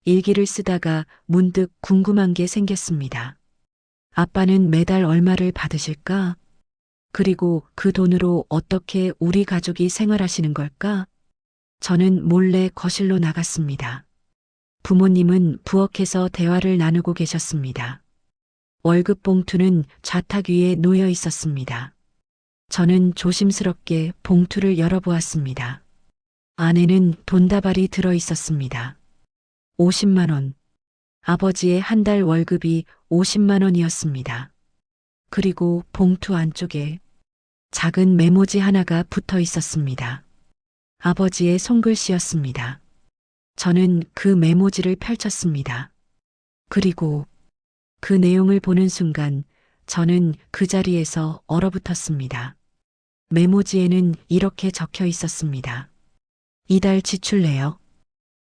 일기를 쓰다가 문득 궁금한 게 생겼습니다. 아빠는 매달 얼마를 받으실까? 그리고 그 돈으로 어떻게 우리 가족이 생활하시는 걸까? 저는 몰래 거실로 나갔습니다. 부모님은 부엌에서 대화를 나누고 계셨습니다. 월급 봉투는 좌탁 위에 놓여 있었습니다. 저는 조심스럽게 봉투를 열어보았습니다. 안에는 돈다발이 들어 있었습니다. 50만 원. 아버지의 한 달 월급이 50만 원이었습니다. 그리고 봉투 안쪽에 작은 메모지 하나가 붙어 있었습니다. 아버지의 손글씨였습니다. 저는 그 메모지를 펼쳤습니다. 그리고 그 내용을 보는 순간 저는 그 자리에서 얼어붙었습니다. 메모지에는 이렇게 적혀 있었습니다. 이달 지출 내역.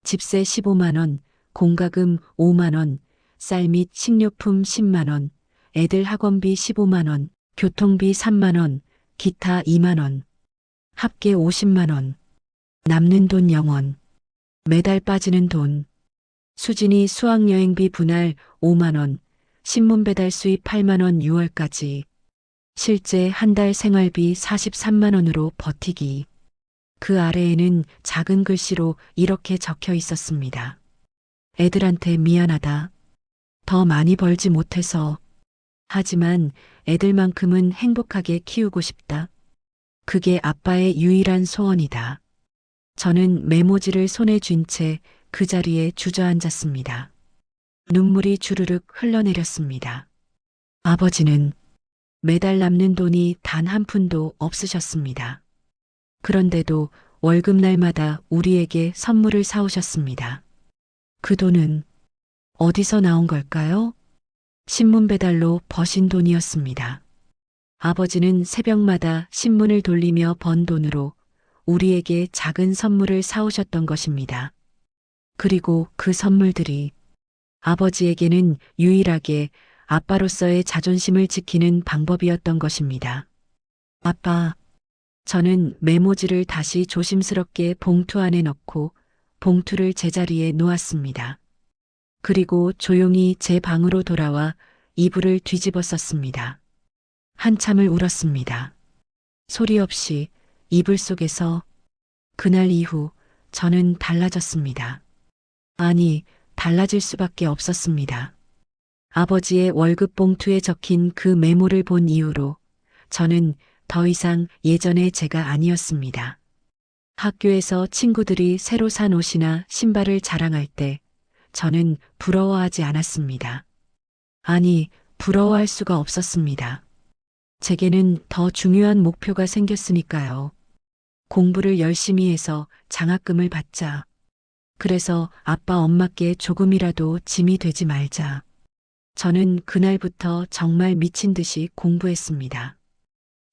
집세 15만 원, 공과금 5만 원, 쌀 및 식료품 10만 원, 애들 학원비 15만 원, 교통비 3만 원, 기타 2만 원, 합계 50만 원, 남는 돈 0원, 매달 빠지는 돈, 수진이 수학여행비 분할 5만 원, 신문 배달 수입 8만 원 6월까지, 실제 한 달 생활비 43만 원으로 버티기. 그 아래에는 작은 글씨로 이렇게 적혀 있었습니다. 애들한테 미안하다. 더 많이 벌지 못해서. 하지만 애들만큼은 행복하게 키우고 싶다. 그게 아빠의 유일한 소원이다. 저는 메모지를 손에 쥔 채 그 자리에 주저앉았습니다. 눈물이 주르륵 흘러내렸습니다. 아버지는 매달 남는 돈이 단 한 푼도 없으셨습니다. 그런데도 월급날마다 우리에게 선물을 사오셨습니다. 그 돈은 어디서 나온 걸까요? 신문 배달로 버신 돈이었습니다. 아버지는 새벽마다 신문을 돌리며 번 돈으로 우리에게 작은 선물을 사오셨던 것입니다. 그리고 그 선물들이 아버지에게는 유일하게 아빠로서의 자존심을 지키는 방법이었던 것입니다. 아빠, 저는 메모지를 다시 조심스럽게 봉투 안에 넣고 봉투를 제자리에 놓았습니다. 그리고 조용히 제 방으로 돌아와 이불을 뒤집어 썼습니다. 한참을 울었습니다. 소리 없이 이불 속에서. 그날 이후 저는 달라졌습니다. 아니, 달라질 수밖에 없었습니다. 아버지의 월급 봉투에 적힌 그 메모를 본 이후로 저는 더 이상 예전의 제가 아니었습니다. 학교에서 친구들이 새로 산 옷이나 신발을 자랑할 때 저는 부러워하지 않았습니다. 아니, 부러워할 수가 없었습니다. 제게는 더 중요한 목표가 생겼으니까요. 공부를 열심히 해서 장학금을 받자. 그래서 아빠 엄마께 조금이라도 짐이 되지 말자. 저는 그날부터 정말 미친 듯이 공부했습니다.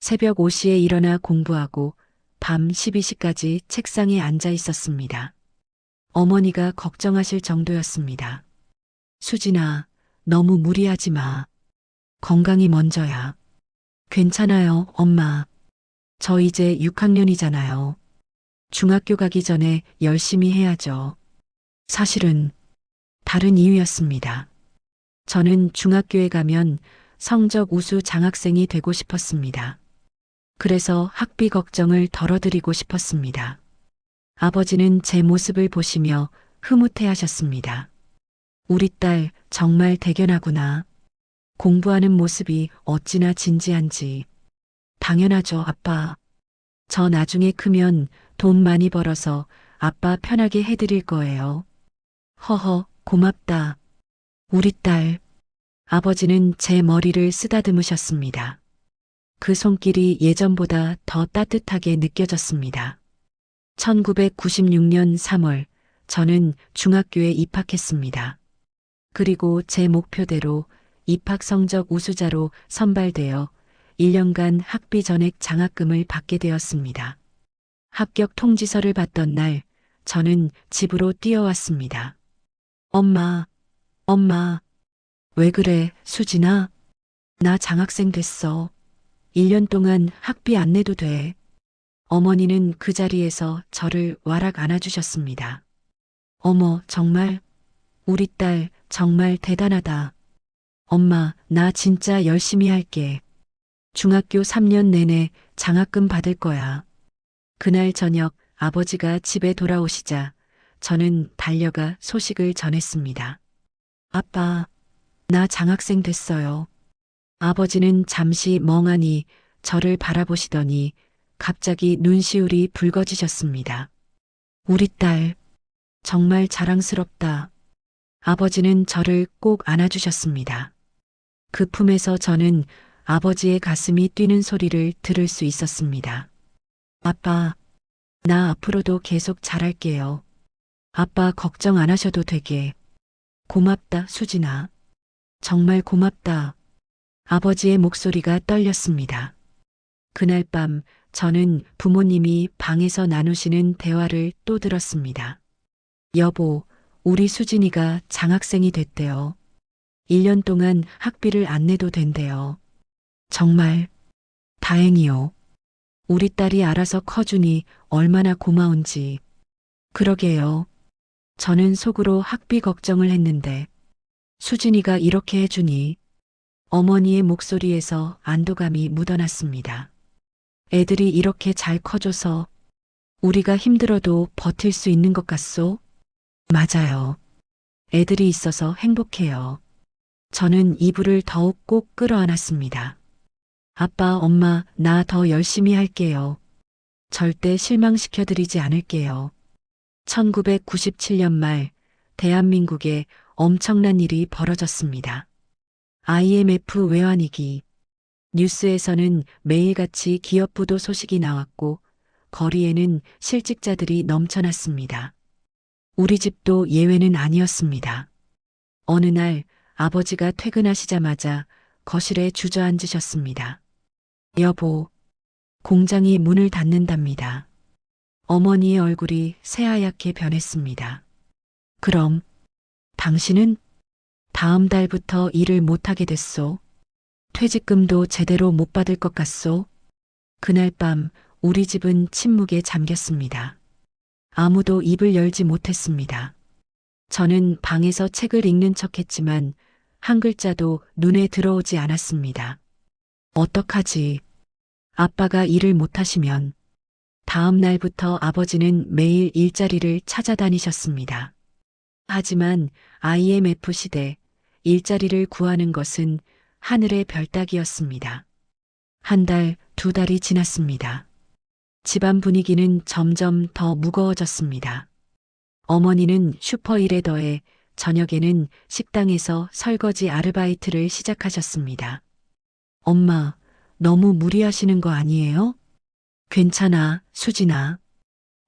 새벽 5시에 일어나 공부하고 밤 12시까지 책상에 앉아 있었습니다. 어머니가 걱정하실 정도였습니다. 수진아, 너무 무리하지 마. 건강이 먼저야. 괜찮아요, 엄마. 저 이제 6학년이잖아요. 중학교 가기 전에 열심히 해야죠. 사실은 다른 이유였습니다. 저는 중학교에 가면 성적 우수 장학생이 되고 싶었습니다. 그래서 학비 걱정을 덜어드리고 싶었습니다. 아버지는 제 모습을 보시며 흐뭇해 하셨습니다. 우리 딸 정말 대견하구나. 공부하는 모습이 어찌나 진지한지. 당연하죠, 아빠. 저 나중에 크면 돈 많이 벌어서 아빠 편하게 해드릴 거예요. 허허, 고맙다. 우리 딸. 아버지는 제 머리를 쓰다듬으셨습니다. 그 손길이 예전보다 더 따뜻하게 느껴졌습니다. 1996년 3월, 저는 중학교에 입학했습니다. 그리고 제 목표대로 입학 성적 우수자로 선발되어 1년간 학비 전액 장학금을 받게 되었습니다. 합격 통지서를 받던 날, 저는 집으로 뛰어왔습니다. 엄마, 엄마, 왜 그래, 수진아? 나 장학생 됐어. 1년 동안 학비 안 내도 돼. 어머니는 그 자리에서 저를 와락 안아주셨습니다. 어머, 정말? 우리 딸 정말 대단하다. 엄마, 나 진짜 열심히 할게. 중학교 3년 내내 장학금 받을 거야. 그날 저녁 아버지가 집에 돌아오시자 저는 달려가 소식을 전했습니다. 아빠, 나 장학생 됐어요. 아버지는 잠시 멍하니 저를 바라보시더니 갑자기 눈시울이 붉어지셨습니다. 우리 딸, 정말 자랑스럽다. 아버지는 저를 꼭 안아주셨습니다. 그 품에서 저는 아버지의 가슴이 뛰는 소리를 들을 수 있었습니다. 아빠, 나 앞으로도 계속 잘할게요. 아빠 걱정 안 하셔도 되게. 고맙다, 수진아. 정말 고맙다. 아버지의 목소리가 떨렸습니다. 그날 밤 저는 부모님이 방에서 나누시는 대화를 또 들었습니다. 여보, 우리 수진이가 장학생이 됐대요. 1년 동안 학비를 안 내도 된대요. 정말 다행이요. 우리 딸이 알아서 커주니 얼마나 고마운지. 그러게요. 저는 속으로 학비 걱정을 했는데 수진이가 이렇게 해주니 어머니의 목소리에서 안도감이 묻어났습니다. 애들이 이렇게 잘 커줘서 우리가 힘들어도 버틸 수 있는 것 같소? 맞아요. 애들이 있어서 행복해요. 저는 이불을 더욱 꼭 끌어안았습니다. 아빠, 엄마, 나 더 열심히 할게요. 절대 실망시켜드리지 않을게요. 1997년 말 대한민국에 엄청난 일이 벌어졌습니다. IMF 외환위기. 뉴스에서는 매일같이 기업 부도 소식이 나왔고 거리에는 실직자들이 넘쳐났습니다. 우리 집도 예외는 아니었습니다. 어느 날 아버지가 퇴근하시자마자 거실에 주저앉으셨습니다. 여보, 공장이 문을 닫는답니다. 어머니의 얼굴이 새하얗게 변했습니다. 그럼 당신은 다음 달부터 일을 못하게 됐소. 퇴직금도 제대로 못 받을 것 같소. 그날 밤 우리 집은 침묵에 잠겼습니다. 아무도 입을 열지 못했습니다. 저는 방에서 책을 읽는 척했지만 한 글자도 눈에 들어오지 않았습니다. 어떡하지? 아빠가 일을 못하시면 다음 날부터 아버지는 매일 일자리를 찾아다니셨습니다. 하지만 IMF 시대 일자리를 구하는 것은 하늘의 별 따기였습니다. 한 달, 두 달이 지났습니다. 집안 분위기는 점점 더 무거워졌습니다. 어머니는 슈퍼일에 더해 저녁에는 식당에서 설거지 아르바이트를 시작하셨습니다. 엄마, 너무 무리하시는 거 아니에요? 괜찮아, 수진아.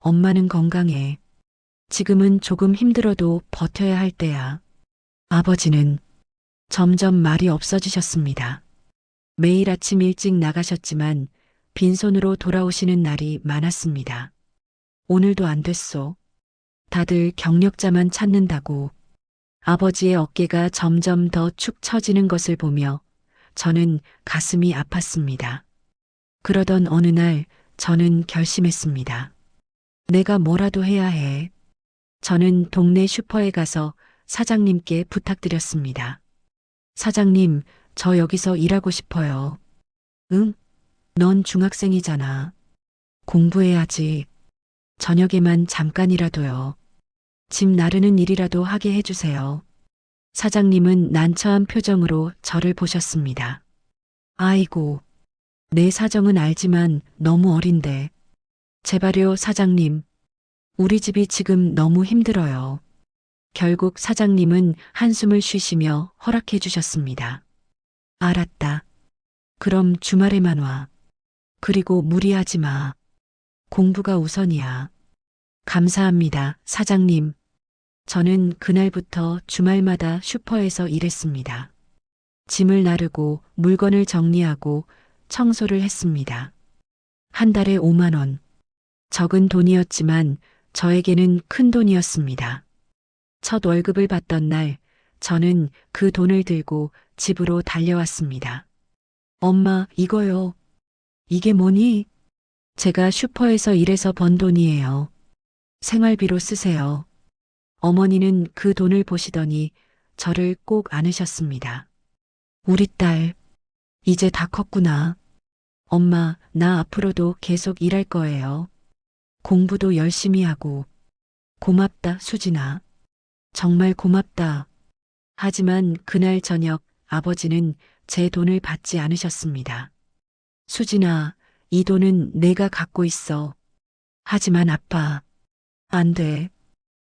엄마는 건강해. 지금은 조금 힘들어도 버텨야 할 때야. 아버지는 점점 말이 없어지셨습니다. 매일 아침 일찍 나가셨지만 빈손으로 돌아오시는 날이 많았습니다. 오늘도 안 됐소. 다들 경력자만 찾는다고. 아버지의 어깨가 점점 더 축 처지는 것을 보며 저는 가슴이 아팠습니다. 그러던 어느 날 저는 결심했습니다. 내가 뭐라도 해야 해. 저는 동네 슈퍼에 가서 사장님께 부탁드렸습니다. 사장님, 저 여기서 일하고 싶어요. 응? 넌 중학생이잖아. 공부해야지. 저녁에만 잠깐이라도요. 집 나르는 일이라도 하게 해주세요. 사장님은 난처한 표정으로 저를 보셨습니다. 아이고, 내 사정은 알지만 너무 어린데. 제발요, 사장님. 우리 집이 지금 너무 힘들어요. 결국 사장님은 한숨을 쉬시며 허락해 주셨습니다. 알았다. 그럼 주말에만 와. 그리고 무리하지 마. 공부가 우선이야. 감사합니다, 사장님. 저는 그날부터 주말마다 슈퍼에서 일했습니다. 짐을 나르고 물건을 정리하고 청소를 했습니다. 한 달에 5만 원. 적은 돈이었지만 저에게는 큰 돈이었습니다. 첫 월급을 받던 날, 저는 그 돈을 들고 집으로 달려왔습니다. 엄마, 이거요. 이게 뭐니? 제가 슈퍼에서 일해서 번 돈이에요. 생활비로 쓰세요. 어머니는 그 돈을 보시더니 저를 꼭 안으셨습니다. 우리 딸, 이제 다 컸구나. 엄마, 나 앞으로도 계속 일할 거예요. 공부도 열심히 하고. 고맙다, 수진아. 정말 고맙다. 하지만 그날 저녁 아버지는 제 돈을 받지 않으셨습니다. 수진아, 이 돈은 내가 갖고 있어. 하지만 아빠, 안 돼.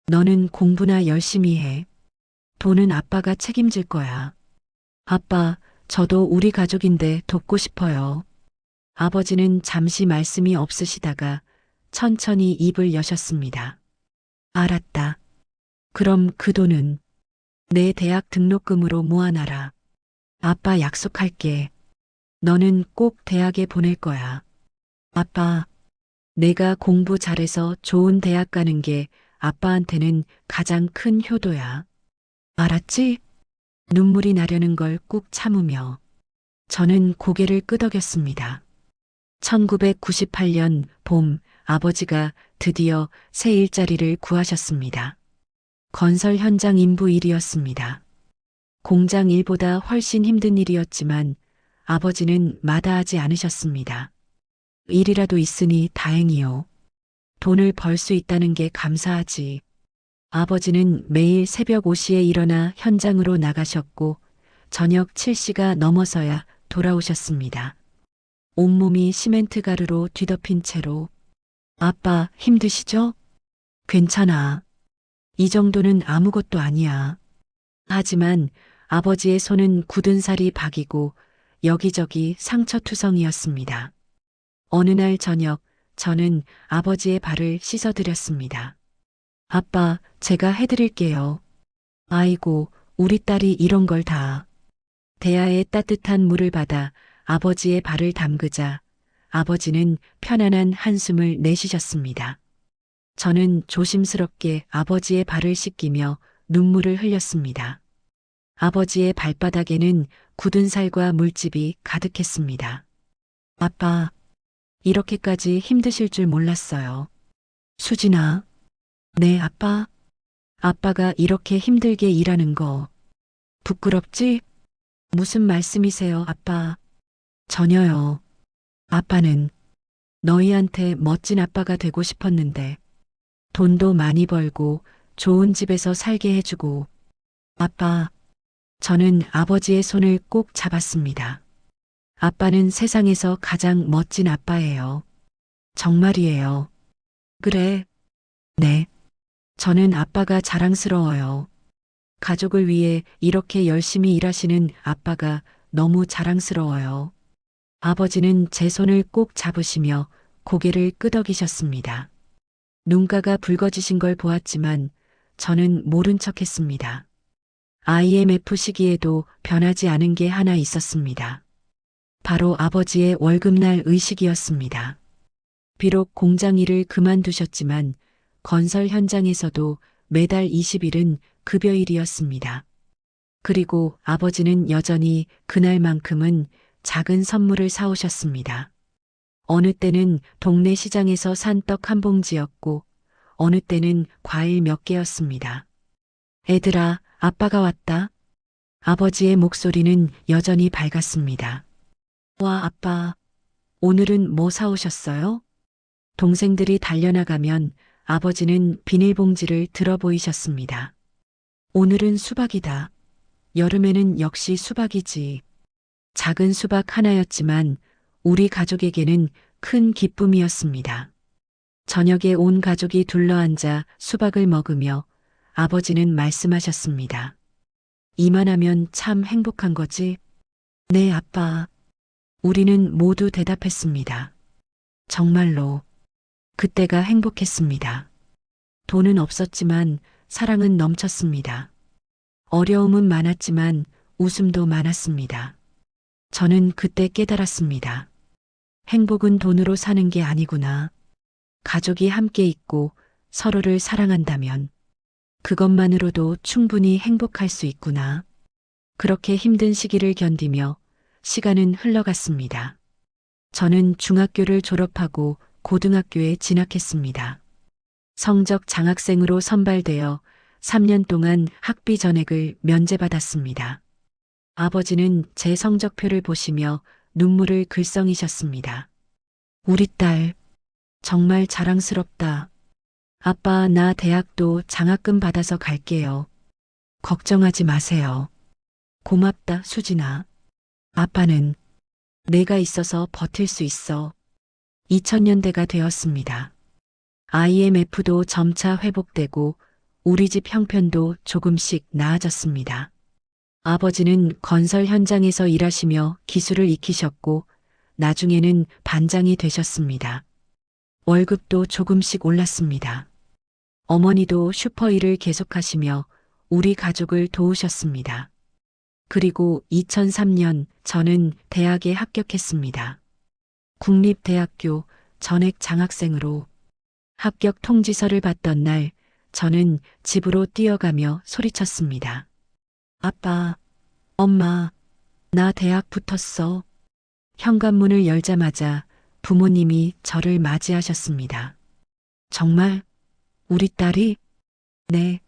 너는 공부나 열심히 해. 돈은 아빠가 책임질 거야. 아빠, 저도 우리 가족인데 돕고 싶어요. 아버지는 잠시 말씀이 없으시다가 천천히 입을 여셨습니다. 알았다. 그럼 그 돈은 내 대학 등록금으로 모아놔라. 아빠 약속할게. 너는 꼭 대학에 보낼 거야. 아빠, 내가 공부 잘해서 좋은 대학 가는 게 아빠한테는 가장 큰 효도야. 알았지? 눈물이 나려는 걸 꾹 참으며 저는 고개를 끄덕였습니다. 1998년 봄 아버지가 드디어 새 일자리를 구하셨습니다. 건설 현장 인부 일이었습니다. 공장 일보다 훨씬 힘든 일이었지만 아버지는 마다하지 않으셨습니다. 일이라도 있으니 다행이요. 돈을 벌 수 있다는 게 감사하지. 아버지는 매일 새벽 5시에 일어나 현장으로 나가셨고 저녁 7시가 넘어서야 돌아오셨습니다. 온몸이 시멘트 가루로 뒤덮인 채로. 아빠, 힘드시죠? 괜찮아. 이 정도는 아무것도 아니야. 하지만 아버지의 손은 굳은 살이 박이고 여기저기 상처투성이었습니다. 어느 날 저녁 저는 아버지의 발을 씻어드렸습니다. 아빠, 제가 해드릴게요. 아이고, 우리 딸이 이런 걸 다. 대야에 따뜻한 물을 받아 아버지의 발을 담그자 아버지는 편안한 한숨을 내쉬셨습니다. 저는 조심스럽게 아버지의 발을 씻기며 눈물을 흘렸습니다. 아버지의 발바닥에는 굳은 살과 물집이 가득했습니다. 아빠, 이렇게까지 힘드실 줄 몰랐어요. 수진아. 네, 아빠. 아빠가 이렇게 힘들게 일하는 거 부끄럽지? 무슨 말씀이세요, 아빠? 전혀요. 아빠는 너희한테 멋진 아빠가 되고 싶었는데 돈도 많이 벌고 좋은 집에서 살게 해주고. 아빠, 저는 아버지의 손을 꼭 잡았습니다. 아빠는 세상에서 가장 멋진 아빠예요. 정말이에요. 그래. 네. 저는 아빠가 자랑스러워요. 가족을 위해 이렇게 열심히 일하시는 아빠가 너무 자랑스러워요. 아버지는 제 손을 꼭 잡으시며 고개를 끄덕이셨습니다. 눈가가 붉어지신 걸 보았지만 저는 모른 척 했습니다. IMF 시기에도 변하지 않은 게 하나 있었습니다. 바로 아버지의 월급날 의식이었습니다. 비록 공장 일을 그만두셨지만 건설 현장에서도 매달 20일은 급여일이었습니다. 그리고 아버지는 여전히 그날만큼은 작은 선물을 사오셨습니다. 어느 때는 동네 시장에서 산 떡 한 봉지였고 어느 때는 과일 몇 개였습니다. 애들아, 아빠가 왔다. 아버지의 목소리는 여전히 밝았습니다. 와, 아빠. 오늘은 뭐 사오셨어요? 동생들이 달려나가면 아버지는 비닐봉지를 들어 보이셨습니다. 오늘은 수박이다. 여름에는 역시 수박이지. 작은 수박 하나였지만 우리 가족에게는 큰 기쁨이었습니다. 저녁에 온 가족이 둘러앉아 수박을 먹으며 아버지는 말씀하셨습니다. 이만하면 참 행복한 거지? 네, 아빠. 우리는 모두 대답했습니다. 정말로. 그때가 행복했습니다. 돈은 없었지만 사랑은 넘쳤습니다. 어려움은 많았지만 웃음도 많았습니다. 저는 그때 깨달았습니다. 행복은 돈으로 사는 게 아니구나. 가족이 함께 있고 서로를 사랑한다면 그것만으로도 충분히 행복할 수 있구나. 그렇게 힘든 시기를 견디며 시간은 흘러갔습니다. 저는 중학교를 졸업하고 고등학교에 진학했습니다. 성적 장학생으로 선발되어 3년 동안 학비 전액을 면제받았습니다. 아버지는 제 성적표를 보시며 눈물을 글썽이셨습니다. 우리 딸, 정말 자랑스럽다. 아빠, 나 대학도 장학금 받아서 갈게요. 걱정하지 마세요. 고맙다, 수진아. 아빠는 내가 있어서 버틸 수 있어. 2000년대가 되었습니다. IMF도 점차 회복되고 우리 집 형편도 조금씩 나아졌습니다. 아버지는 건설 현장에서 일하시며 기술을 익히셨고 나중에는 반장이 되셨습니다. 월급도 조금씩 올랐습니다. 어머니도 슈퍼 일을 계속하시며 우리 가족을 도우셨습니다. 그리고 2003년 저는 대학에 합격했습니다. 국립대학교 전액 장학생으로 합격 통지서를 받던 날 저는 집으로 뛰어가며 소리쳤습니다. 아빠, 엄마, 나 대학 붙었어. 현관문을 열자마자 부모님이 저를 맞이하셨습니다. 정말? 우리 딸이? 네.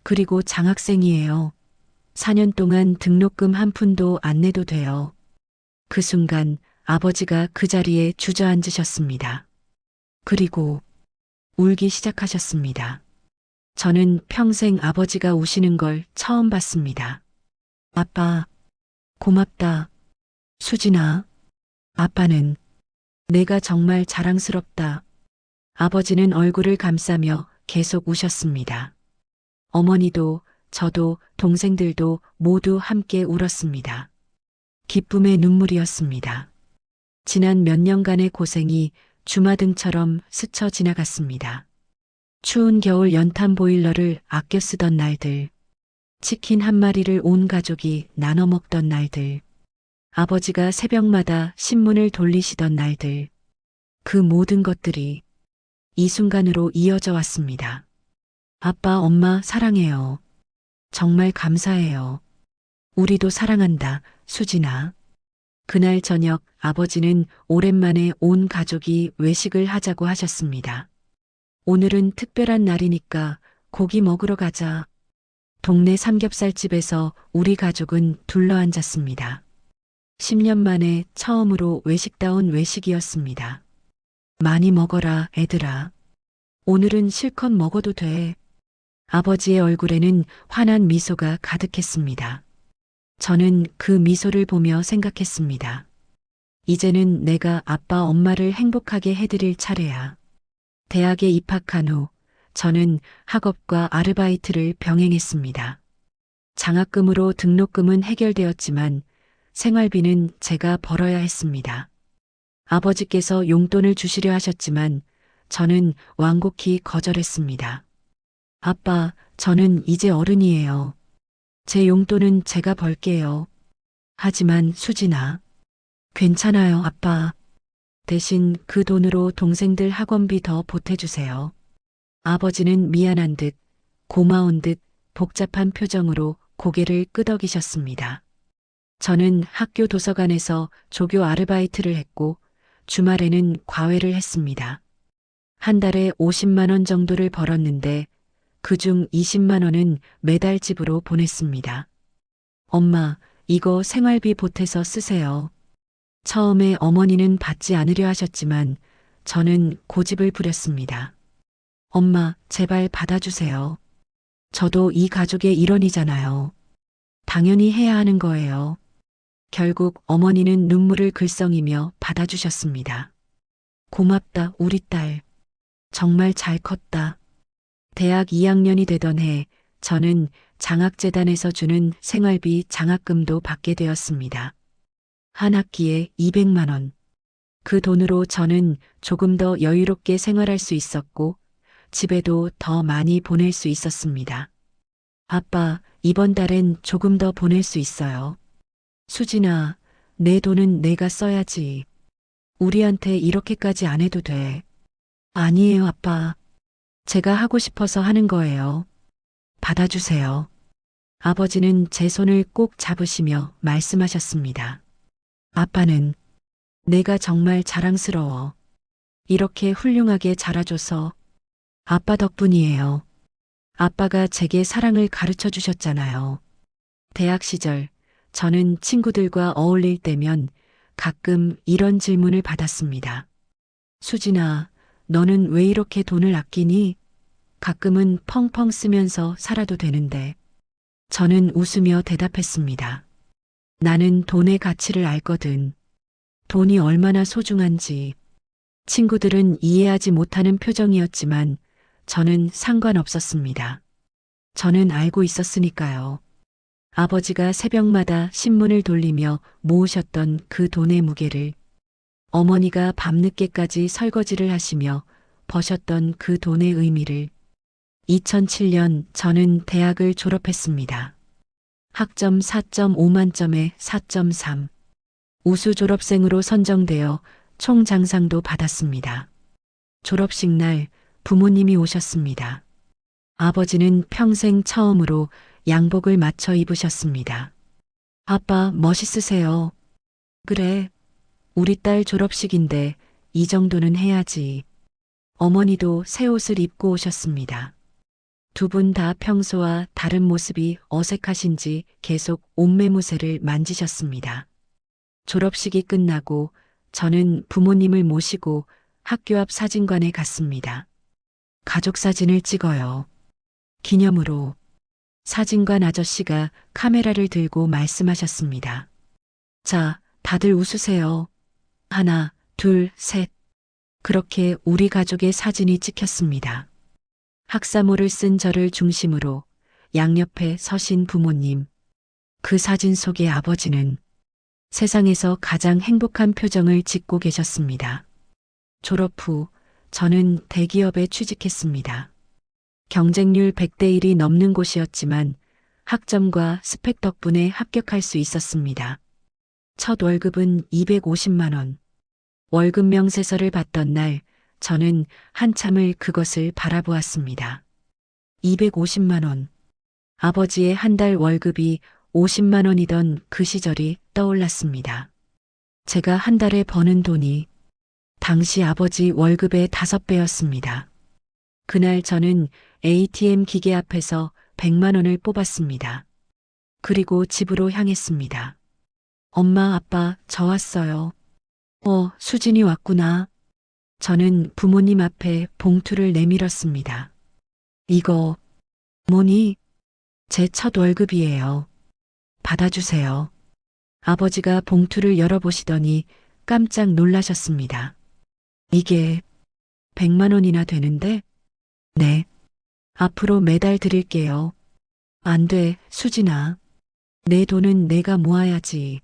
그리고 장학생이에요. 4년 동안 등록금 한 푼도 안 내도 돼요. 그 순간 아버지가 그 자리에 주저앉으셨습니다. 그리고 울기 시작하셨습니다. 저는 평생 아버지가 우시는 걸 처음 봤습니다. 아빠, 고맙다. 수진아, 아빠는 내가 정말 자랑스럽다. 아버지는 얼굴을 감싸며 계속 우셨습니다. 어머니도 저도 동생들도 모두 함께 울었습니다. 기쁨의 눈물이었습니다. 지난 몇 년간의 고생이 주마등처럼 스쳐 지나갔습니다. 추운 겨울 연탄 보일러를 아껴 쓰던 날들, 치킨 한 마리를 온 가족이 나눠 먹던 날들, 아버지가 새벽마다 신문을 돌리시던 날들, 그 모든 것들이 이 순간으로 이어져 왔습니다. 아빠, 엄마 사랑해요. 정말 감사해요. 우리도 사랑한다, 수진아. 그날 저녁 아버지는 오랜만에 온 가족이 외식을 하자고 하셨습니다. 오늘은 특별한 날이니까 고기 먹으러 가자. 동네 삼겹살집에서 우리 가족은 둘러앉았습니다. 10년 만에 처음으로 외식다운 외식이었습니다. 많이 먹어라, 애들아. 오늘은 실컷 먹어도 돼. 아버지의 얼굴에는 환한 미소가 가득했습니다. 저는 그 미소를 보며 생각했습니다. 이제는 내가 아빠, 엄마를 행복하게 해드릴 차례야. 대학에 입학한 후 저는 학업과 아르바이트를 병행했습니다. 장학금으로 등록금은 해결되었지만 생활비는 제가 벌어야 했습니다. 아버지께서 용돈을 주시려 하셨지만 저는 완곡히 거절했습니다. 아빠, 저는 이제 어른이에요. 제 용돈은 제가 벌게요. 하지만 수진아, 괜찮아요, 아빠. 대신 그 돈으로 동생들 학원비 더 보태주세요. 아버지는 미안한 듯, 고마운 듯 복잡한 표정으로 고개를 끄덕이셨습니다. 저는 학교 도서관에서 조교 아르바이트를 했고 주말에는 과외를 했습니다. 한 달에 50만 원 정도를 벌었는데 그중 20만 원은 매달 집으로 보냈습니다. 엄마, 이거 생활비 보태서 쓰세요. 처음에 어머니는 받지 않으려 하셨지만 저는 고집을 부렸습니다. 엄마, 제발 받아주세요. 저도 이 가족의 일원이잖아요. 당연히 해야 하는 거예요. 결국 어머니는 눈물을 글썽이며 받아주셨습니다. 고맙다, 우리 딸. 정말 잘 컸다. 대학 2학년이 되던 해 저는 장학재단에서 주는 생활비 장학금도 받게 되었습니다. 한 학기에 200만 원. 그 돈으로 저는 조금 더 여유롭게 생활할 수 있었고 집에도 더 많이 보낼 수 있었습니다. 아빠, 이번 달엔 조금 더 보낼 수 있어요. 수진아, 내 돈은 내가 써야지. 우리한테 이렇게까지 안 해도 돼. 아니에요, 아빠. 제가 하고 싶어서 하는 거예요. 받아주세요. 아버지는 제 손을 꼭 잡으시며 말씀하셨습니다. 아빠는 내가 정말 자랑스러워. 이렇게 훌륭하게 자라줘서 아빠 덕분이에요. 아빠가 제게 사랑을 가르쳐 주셨잖아요. 대학 시절 저는 친구들과 어울릴 때면 가끔 이런 질문을 받았습니다. 수진아, 너는 왜 이렇게 돈을 아끼니? 가끔은 펑펑 쓰면서 살아도 되는데. 저는 웃으며 대답했습니다. 나는 돈의 가치를 알거든. 돈이 얼마나 소중한지. 친구들은 이해하지 못하는 표정이었지만 저는 상관없었습니다. 저는 알고 있었으니까요. 아버지가 새벽마다 신문을 돌리며 모으셨던 그 돈의 무게를, 어머니가 밤늦게까지 설거지를 하시며 버셨던 그 돈의 의미를. 2007년 저는 대학을 졸업했습니다. 학점 4.5만점에 4.3. 우수 졸업생으로 선정되어 총장상도 받았습니다. 졸업식 날 부모님이 오셨습니다. 아버지는 평생 처음으로 양복을 맞춰 입으셨습니다. 아빠, 멋있으세요. 그래, 우리 딸 졸업식인데 이 정도는 해야지. 어머니도 새 옷을 입고 오셨습니다. 두 분 다 평소와 다른 모습이 어색하신지 계속 옷매무새를 만지셨습니다. 졸업식이 끝나고 저는 부모님을 모시고 학교 앞 사진관에 갔습니다. 가족 사진을 찍어요. 기념으로. 사진관 아저씨가 카메라를 들고 말씀하셨습니다. 자, 다들 웃으세요. 하나, 둘, 셋. 그렇게 우리 가족의 사진이 찍혔습니다. 학사모를 쓴 저를 중심으로 양옆에 서신 부모님. 그 사진 속의 아버지는 세상에서 가장 행복한 표정을 짓고 계셨습니다. 졸업 후 저는 대기업에 취직했습니다. 경쟁률 100대 1이 넘는 곳이었지만 학점과 스펙 덕분에 합격할 수 있었습니다. 첫 월급은 250만 원. 월급 명세서를 받던 날 저는 한참을 그것을 바라보았습니다. 250만 원. 아버지의 한 달 월급이 50만 원이던 그 시절이 떠올랐습니다. 제가 한 달에 버는 돈이 당시 아버지 월급의 5배였습니다. 그날 저는 ATM 기계 앞에서 100만 원을 뽑았습니다. 그리고 집으로 향했습니다. 엄마, 아빠, 저 왔어요. 수진이 왔구나. 저는 부모님 앞에 봉투를 내밀었습니다. 이거, 뭐니? 제 첫 월급이에요. 받아주세요. 아버지가 봉투를 열어보시더니 깜짝 놀라셨습니다. 이게 100만 원이나 되는데? 네. 앞으로 매달 드릴게요. 안 돼, 수진아. 내 돈은 내가 모아야지.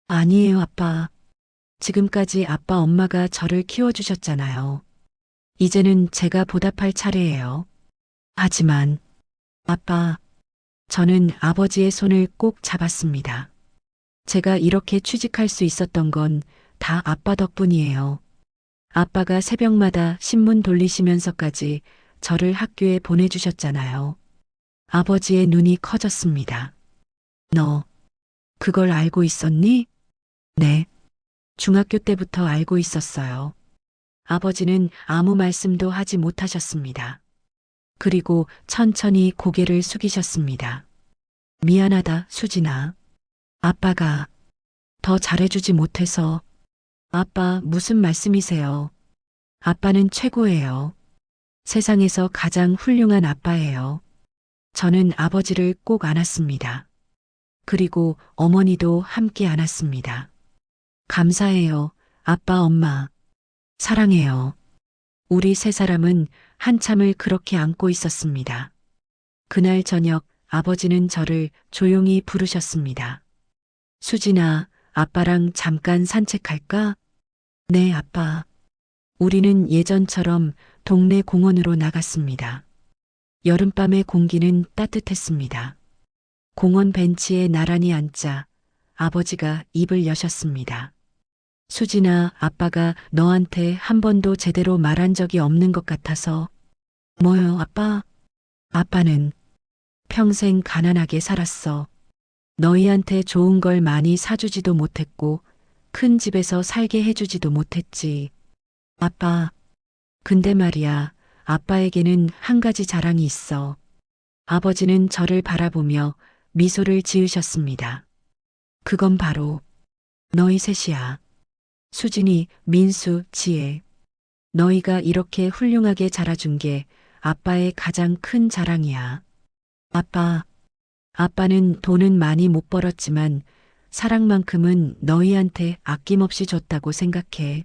아니에요, 아빠. 지금까지 아빠 엄마가 저를 키워주셨잖아요. 이제는 제가 보답할 차례예요. 하지만 아빠, 저는 아버지의 손을 꼭 잡았습니다. 제가 이렇게 취직할 수 있었던 건 다 아빠 덕분이에요. 아빠가 새벽마다 신문 돌리시면서까지 저를 학교에 보내주셨잖아요. 아버지의 눈이 커졌습니다. 너, 그걸 알고 있었니? 네. 중학교 때부터 알고 있었어요. 아버지는 아무 말씀도 하지 못하셨습니다. 그리고 천천히 고개를 숙이셨습니다. 미안하다, 수진아. 아빠가 더 잘해주지 못해서. 아빠, 무슨 말씀이세요? 아빠는 최고예요. 세상에서 가장 훌륭한 아빠예요. 저는 아버지를 꼭 안았습니다. 그리고 어머니도 함께 안았습니다. 감사해요, 아빠, 엄마. 사랑해요. 우리 세 사람은 한참을 그렇게 안고 있었습니다. 그날 저녁 아버지는 저를 조용히 부르셨습니다. 수진아, 아빠랑 잠깐 산책할까? 네, 아빠. 우리는 예전처럼 동네 공원으로 나갔습니다. 여름밤의 공기는 따뜻했습니다. 공원 벤치에 나란히 앉자 아버지가 입을 여셨습니다. 수진아, 아빠가 너한테 한 번도 제대로 말한 적이 없는 것 같아서. 뭐요, 아빠? 아빠는 평생 가난하게 살았어. 너희한테 좋은 걸 많이 사주지도 못했고, 큰 집에서 살게 해주지도 못했지. 아빠, 근데 말이야, 아빠에게는 한 가지 자랑이 있어. 아버지는 저를 바라보며 미소를 지으셨습니다. 그건 바로 너희 셋이야. 수진이, 민수, 지혜. 너희가 이렇게 훌륭하게 자라준 게 아빠의 가장 큰 자랑이야. 아빠, 아빠는 돈은 많이 못 벌었지만 사랑만큼은 너희한테 아낌없이 줬다고 생각해.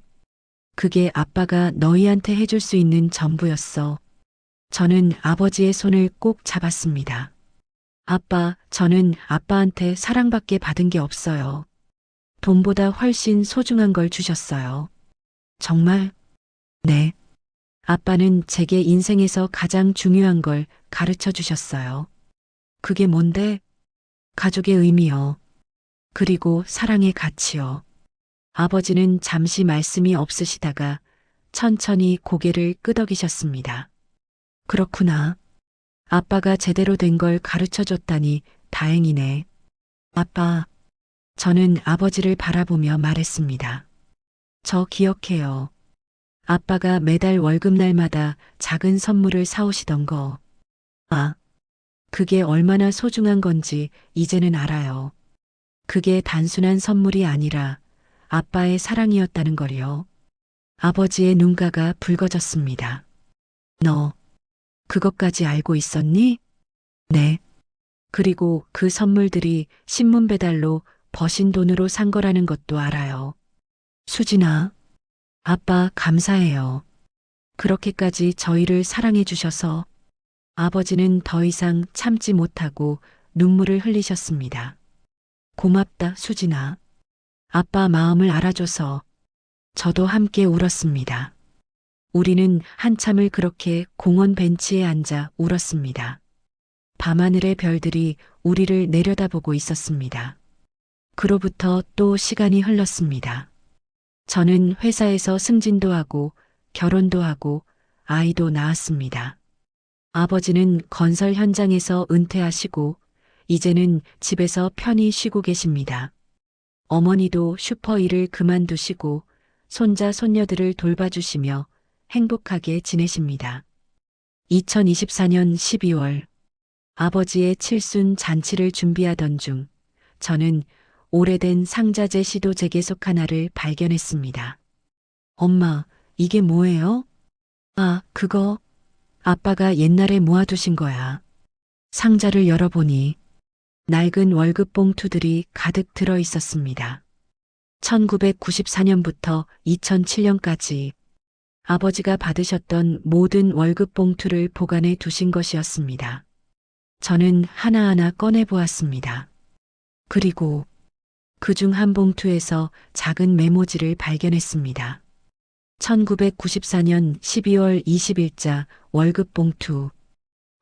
그게 아빠가 너희한테 해줄 수 있는 전부였어. 저는 아버지의 손을 꼭 잡았습니다. 아빠, 저는 아빠한테 사랑밖에 받은 게 없어요. 돈보다 훨씬 소중한 걸 주셨어요. 정말? 네. 아빠는 제게 인생에서 가장 중요한 걸 가르쳐 주셨어요. 그게 뭔데? 가족의 의미요. 그리고 사랑의 가치요. 아버지는 잠시 말씀이 없으시다가 천천히 고개를 끄덕이셨습니다. 그렇구나. 아빠가 제대로 된 걸 가르쳐 줬다니 다행이네. 아빠, 저는 아버지를 바라보며 말했습니다. 저 기억해요. 아빠가 매달 월급날마다 작은 선물을 사오시던 거. 아, 그게 얼마나 소중한 건지 이제는 알아요. 그게 단순한 선물이 아니라 아빠의 사랑이었다는 걸요. 아버지의 눈가가 붉어졌습니다. 너, 그것까지 알고 있었니? 네. 그리고 그 선물들이 신문 배달로 버신 돈으로 산 거라는 것도 알아요. 수진아, 아빠 감사해요. 그렇게까지 저희를 사랑해 주셔서. 아버지는 더 이상 참지 못하고 눈물을 흘리셨습니다. 고맙다, 수진아. 아빠 마음을 알아줘서. 저도 함께 울었습니다. 우리는 한참을 그렇게 공원 벤치에 앉아 울었습니다. 밤하늘의 별들이 우리를 내려다보고 있었습니다. 그로부터 또 시간이 흘렀습니다. 저는 회사에서 승진도 하고 결혼도 하고 아이도 낳았습니다. 아버지는 건설 현장에서 은퇴하시고 이제는 집에서 편히 쉬고 계십니다. 어머니도 슈퍼 일을 그만두시고 손자 손녀들을 돌봐주시며 행복하게 지내십니다. 2024년 12월 아버지의 칠순 잔치를 준비하던 중 저는 오래된 상자재 시도 재계속 하나를 발견했습니다. 엄마, 이게 뭐예요? 아, 그거 아빠가 옛날에 모아두신 거야. 상자를 열어보니 낡은 월급 봉투들이 가득 들어 있었습니다. 1994년부터 2007년까지 아버지가 받으셨던 모든 월급 봉투를 보관해 두신 것이었습니다. 저는 하나하나 꺼내 보았습니다. 그리고 그중 한 봉투에서 작은 메모지를 발견했습니다. 1994년 12월 20일자 월급 봉투.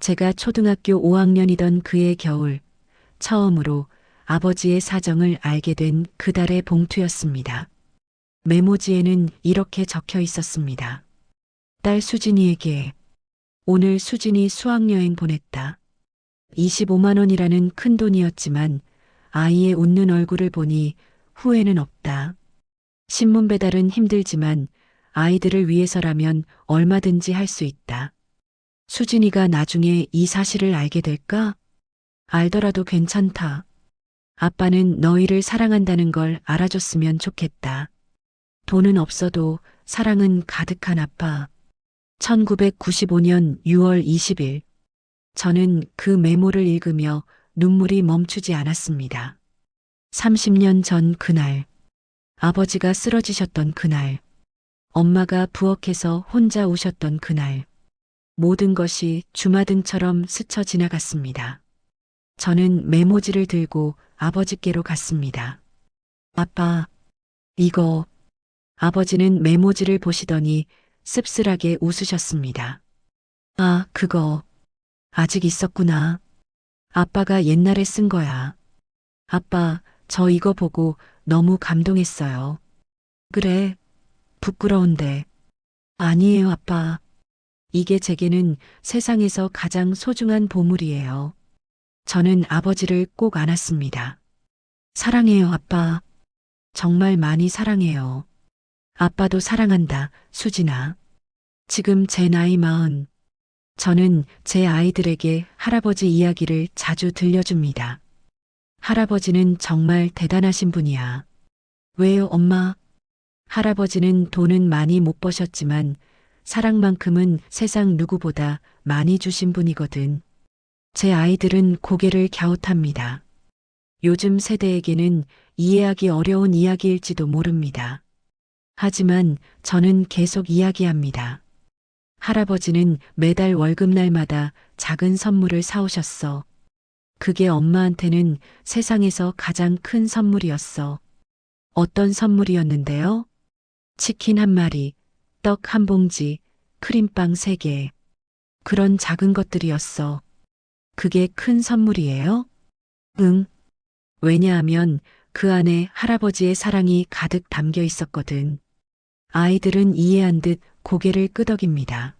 제가 초등학교 5학년이던 그해 겨울, 처음으로 아버지의 사정을 알게 된 그달의 봉투였습니다. 메모지에는 이렇게 적혀 있었습니다. 딸 수진이에게 오늘 수진이 수학여행 보냈다. 25만 원이라는 큰 돈이었지만 아이의 웃는 얼굴을 보니 후회는 없다. 신문 배달은 힘들지만 아이들을 위해서라면 얼마든지 할 수 있다. 수진이가 나중에 이 사실을 알게 될까? 알더라도 괜찮다. 아빠는 너희를 사랑한다는 걸 알아줬으면 좋겠다. 돈은 없어도 사랑은 가득한 아빠. 1995년 6월 20일. 저는 그 메모를 읽으며 눈물이 멈추지 않았습니다. 30년 전 그날. 아버지가 쓰러지셨던 그날. 엄마가 부엌에서 혼자 우셨던 그날. 모든 것이 주마등처럼 스쳐 지나갔습니다. 저는 메모지를 들고 아버지께로 갔습니다. 아빠, 이거. 아버지는 메모지를 보시더니 씁쓸하게 웃으셨습니다. 아, 그거. 아직 있었구나. 아빠가 옛날에 쓴 거야. 아빠, 저 이거 보고 너무 감동했어요. 그래, 부끄러운데. 아니에요, 아빠. 이게 제게는 세상에서 가장 소중한 보물이에요. 저는 아버지를 꼭 안았습니다. 사랑해요, 아빠. 정말 많이 사랑해요. 아빠도 사랑한다, 수진아. 지금 제 나이 40. 저는 제 아이들에게 할아버지 이야기를 자주 들려줍니다. 할아버지는 정말 대단하신 분이야. 왜요, 엄마? 할아버지는 돈은 많이 못 버셨지만 사랑만큼은 세상 누구보다 많이 주신 분이거든. 제 아이들은 고개를 갸웃합니다. 요즘 세대에게는 이해하기 어려운 이야기일지도 모릅니다. 하지만 저는 계속 이야기합니다. 할아버지는 매달 월급날마다 작은 선물을 사오셨어. 그게 엄마한테는 세상에서 가장 큰 선물이었어. 어떤 선물이었는데요? 치킨 한 마리, 떡 한 봉지, 크림빵 3개. 그런 작은 것들이었어. 그게 큰 선물이에요? 응. 왜냐하면 그 안에 할아버지의 사랑이 가득 담겨 있었거든. 아이들은 이해한 듯 고개를 끄덕입니다.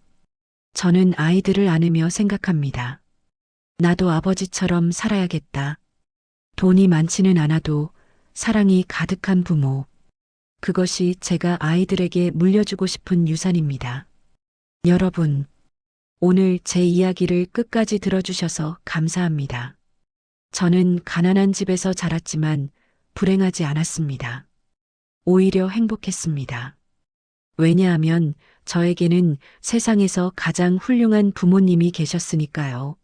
저는 아이들을 안으며 생각합니다. 나도 아버지처럼 살아야겠다. 돈이 많지는 않아도 사랑이 가득한 부모. 그것이 제가 아이들에게 물려주고 싶은 유산입니다. 여러분, 오늘 제 이야기를 끝까지 들어주셔서 감사합니다. 저는 가난한 집에서 자랐지만 불행하지 않았습니다. 오히려 행복했습니다. 왜냐하면 저에게는 세상에서 가장 훌륭한 부모님이 계셨으니까요.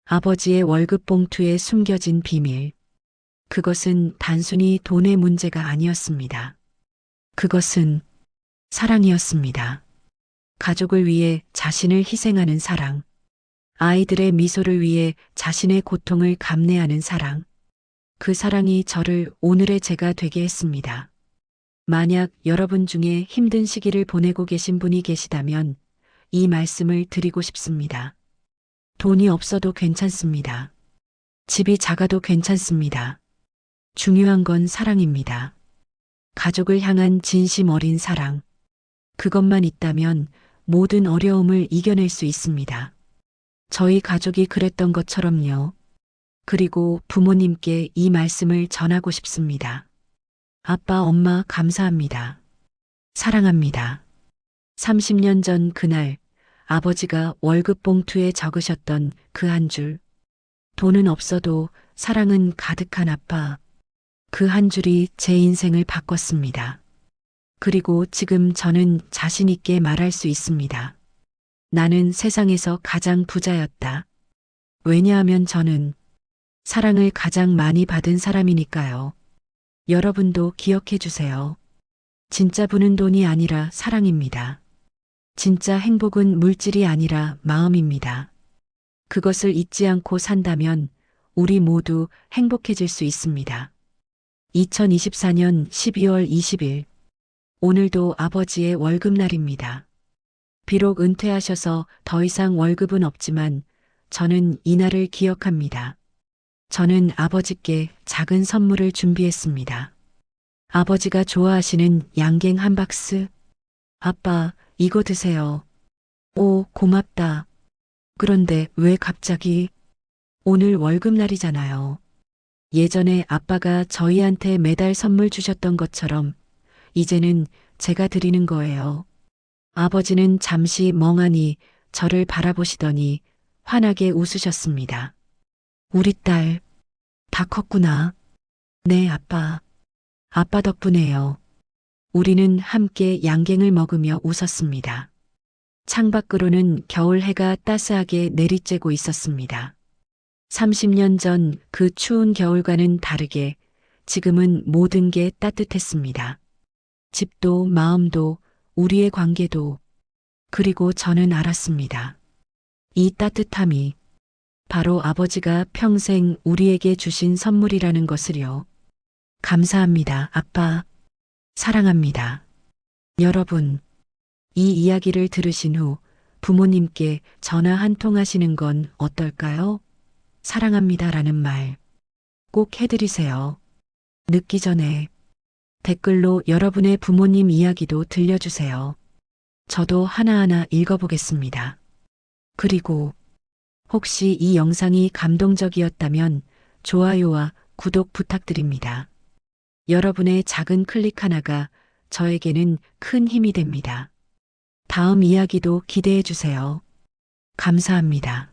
아버지의 월급 봉투에 숨겨진 비밀. 그것은 단순히 돈의 문제가 아니었습니다. 그것은 사랑이었습니다. 가족을 위해 자신을 희생하는 사랑. 아이들의 미소를 위해 자신의 고통을 감내하는 사랑. 그 사랑이 저를 오늘의 제가 되게 했습니다. 만약 여러분 중에 힘든 시기를 보내고 계신 분이 계시다면 이 말씀을 드리고 싶습니다. 돈이 없어도 괜찮습니다. 집이 작아도 괜찮습니다. 중요한 건 사랑입니다. 가족을 향한 진심 어린 사랑. 그것만 있다면 모든 어려움을 이겨낼 수 있습니다. 저희 가족이 그랬던 것처럼요. 그리고 부모님께 이 말씀을 전하고 싶습니다. 아빠, 엄마 감사합니다. 사랑합니다. 30년 전 그날 아버지가 월급 봉투에 적으셨던 그 한 줄. 돈은 없어도 사랑은 가득한 아빠. 그 한 줄이 제 인생을 바꿨습니다. 그리고 지금 저는 자신 있게 말할 수 있습니다. 나는 세상에서 가장 부자였다. 왜냐하면 저는 사랑을 가장 많이 받은 사람이니까요. 여러분도 기억해 주세요. 진짜 부는 돈이 아니라 사랑입니다. 진짜 행복은 물질이 아니라 마음입니다. 그것을 잊지 않고 산다면 우리 모두 행복해질 수 있습니다. 2024년 12월 20일. 오늘도 아버지의 월급날입니다. 비록 은퇴하셔서 더 이상 월급은 없지만 저는 이날을 기억합니다. 저는 아버지께 작은 선물을 준비했습니다. 아버지가 좋아하시는 양갱 한 박스. 아빠, 이거 드세요. 오, 고맙다. 그런데 왜 갑자기? 오늘 월급날이잖아요. 예전에 아빠가 저희한테 매달 선물 주셨던 것처럼 이제는 제가 드리는 거예요. 아버지는 잠시 멍하니 저를 바라보시더니 환하게 웃으셨습니다. 우리 딸, 다 컸구나. 네, 아빠. 아빠 덕분에요. 우리는 함께 양갱을 먹으며 웃었습니다. 창밖으로는 겨울 해가 따스하게 내리쬐고 있었습니다. 30년 전 그 추운 겨울과는 다르게 지금은 모든 게 따뜻했습니다. 집도 마음도 우리의 관계도. 그리고 저는 알았습니다. 이 따뜻함이 바로 아버지가 평생 우리에게 주신 선물이라는 것을요. 감사합니다, 아빠. 사랑합니다. 여러분, 이 이야기를 들으신 후 부모님께 전화 한 통 하시는 건 어떨까요? 사랑합니다라는 말 꼭 해드리세요. 늦기 전에 댓글로 여러분의 부모님 이야기도 들려주세요. 저도 하나하나 읽어보겠습니다. 그리고 혹시 이 영상이 감동적이었다면 좋아요와 구독 부탁드립니다. 여러분의 작은 클릭 하나가 저에게는 큰 힘이 됩니다. 다음 이야기도 기대해 주세요. 감사합니다.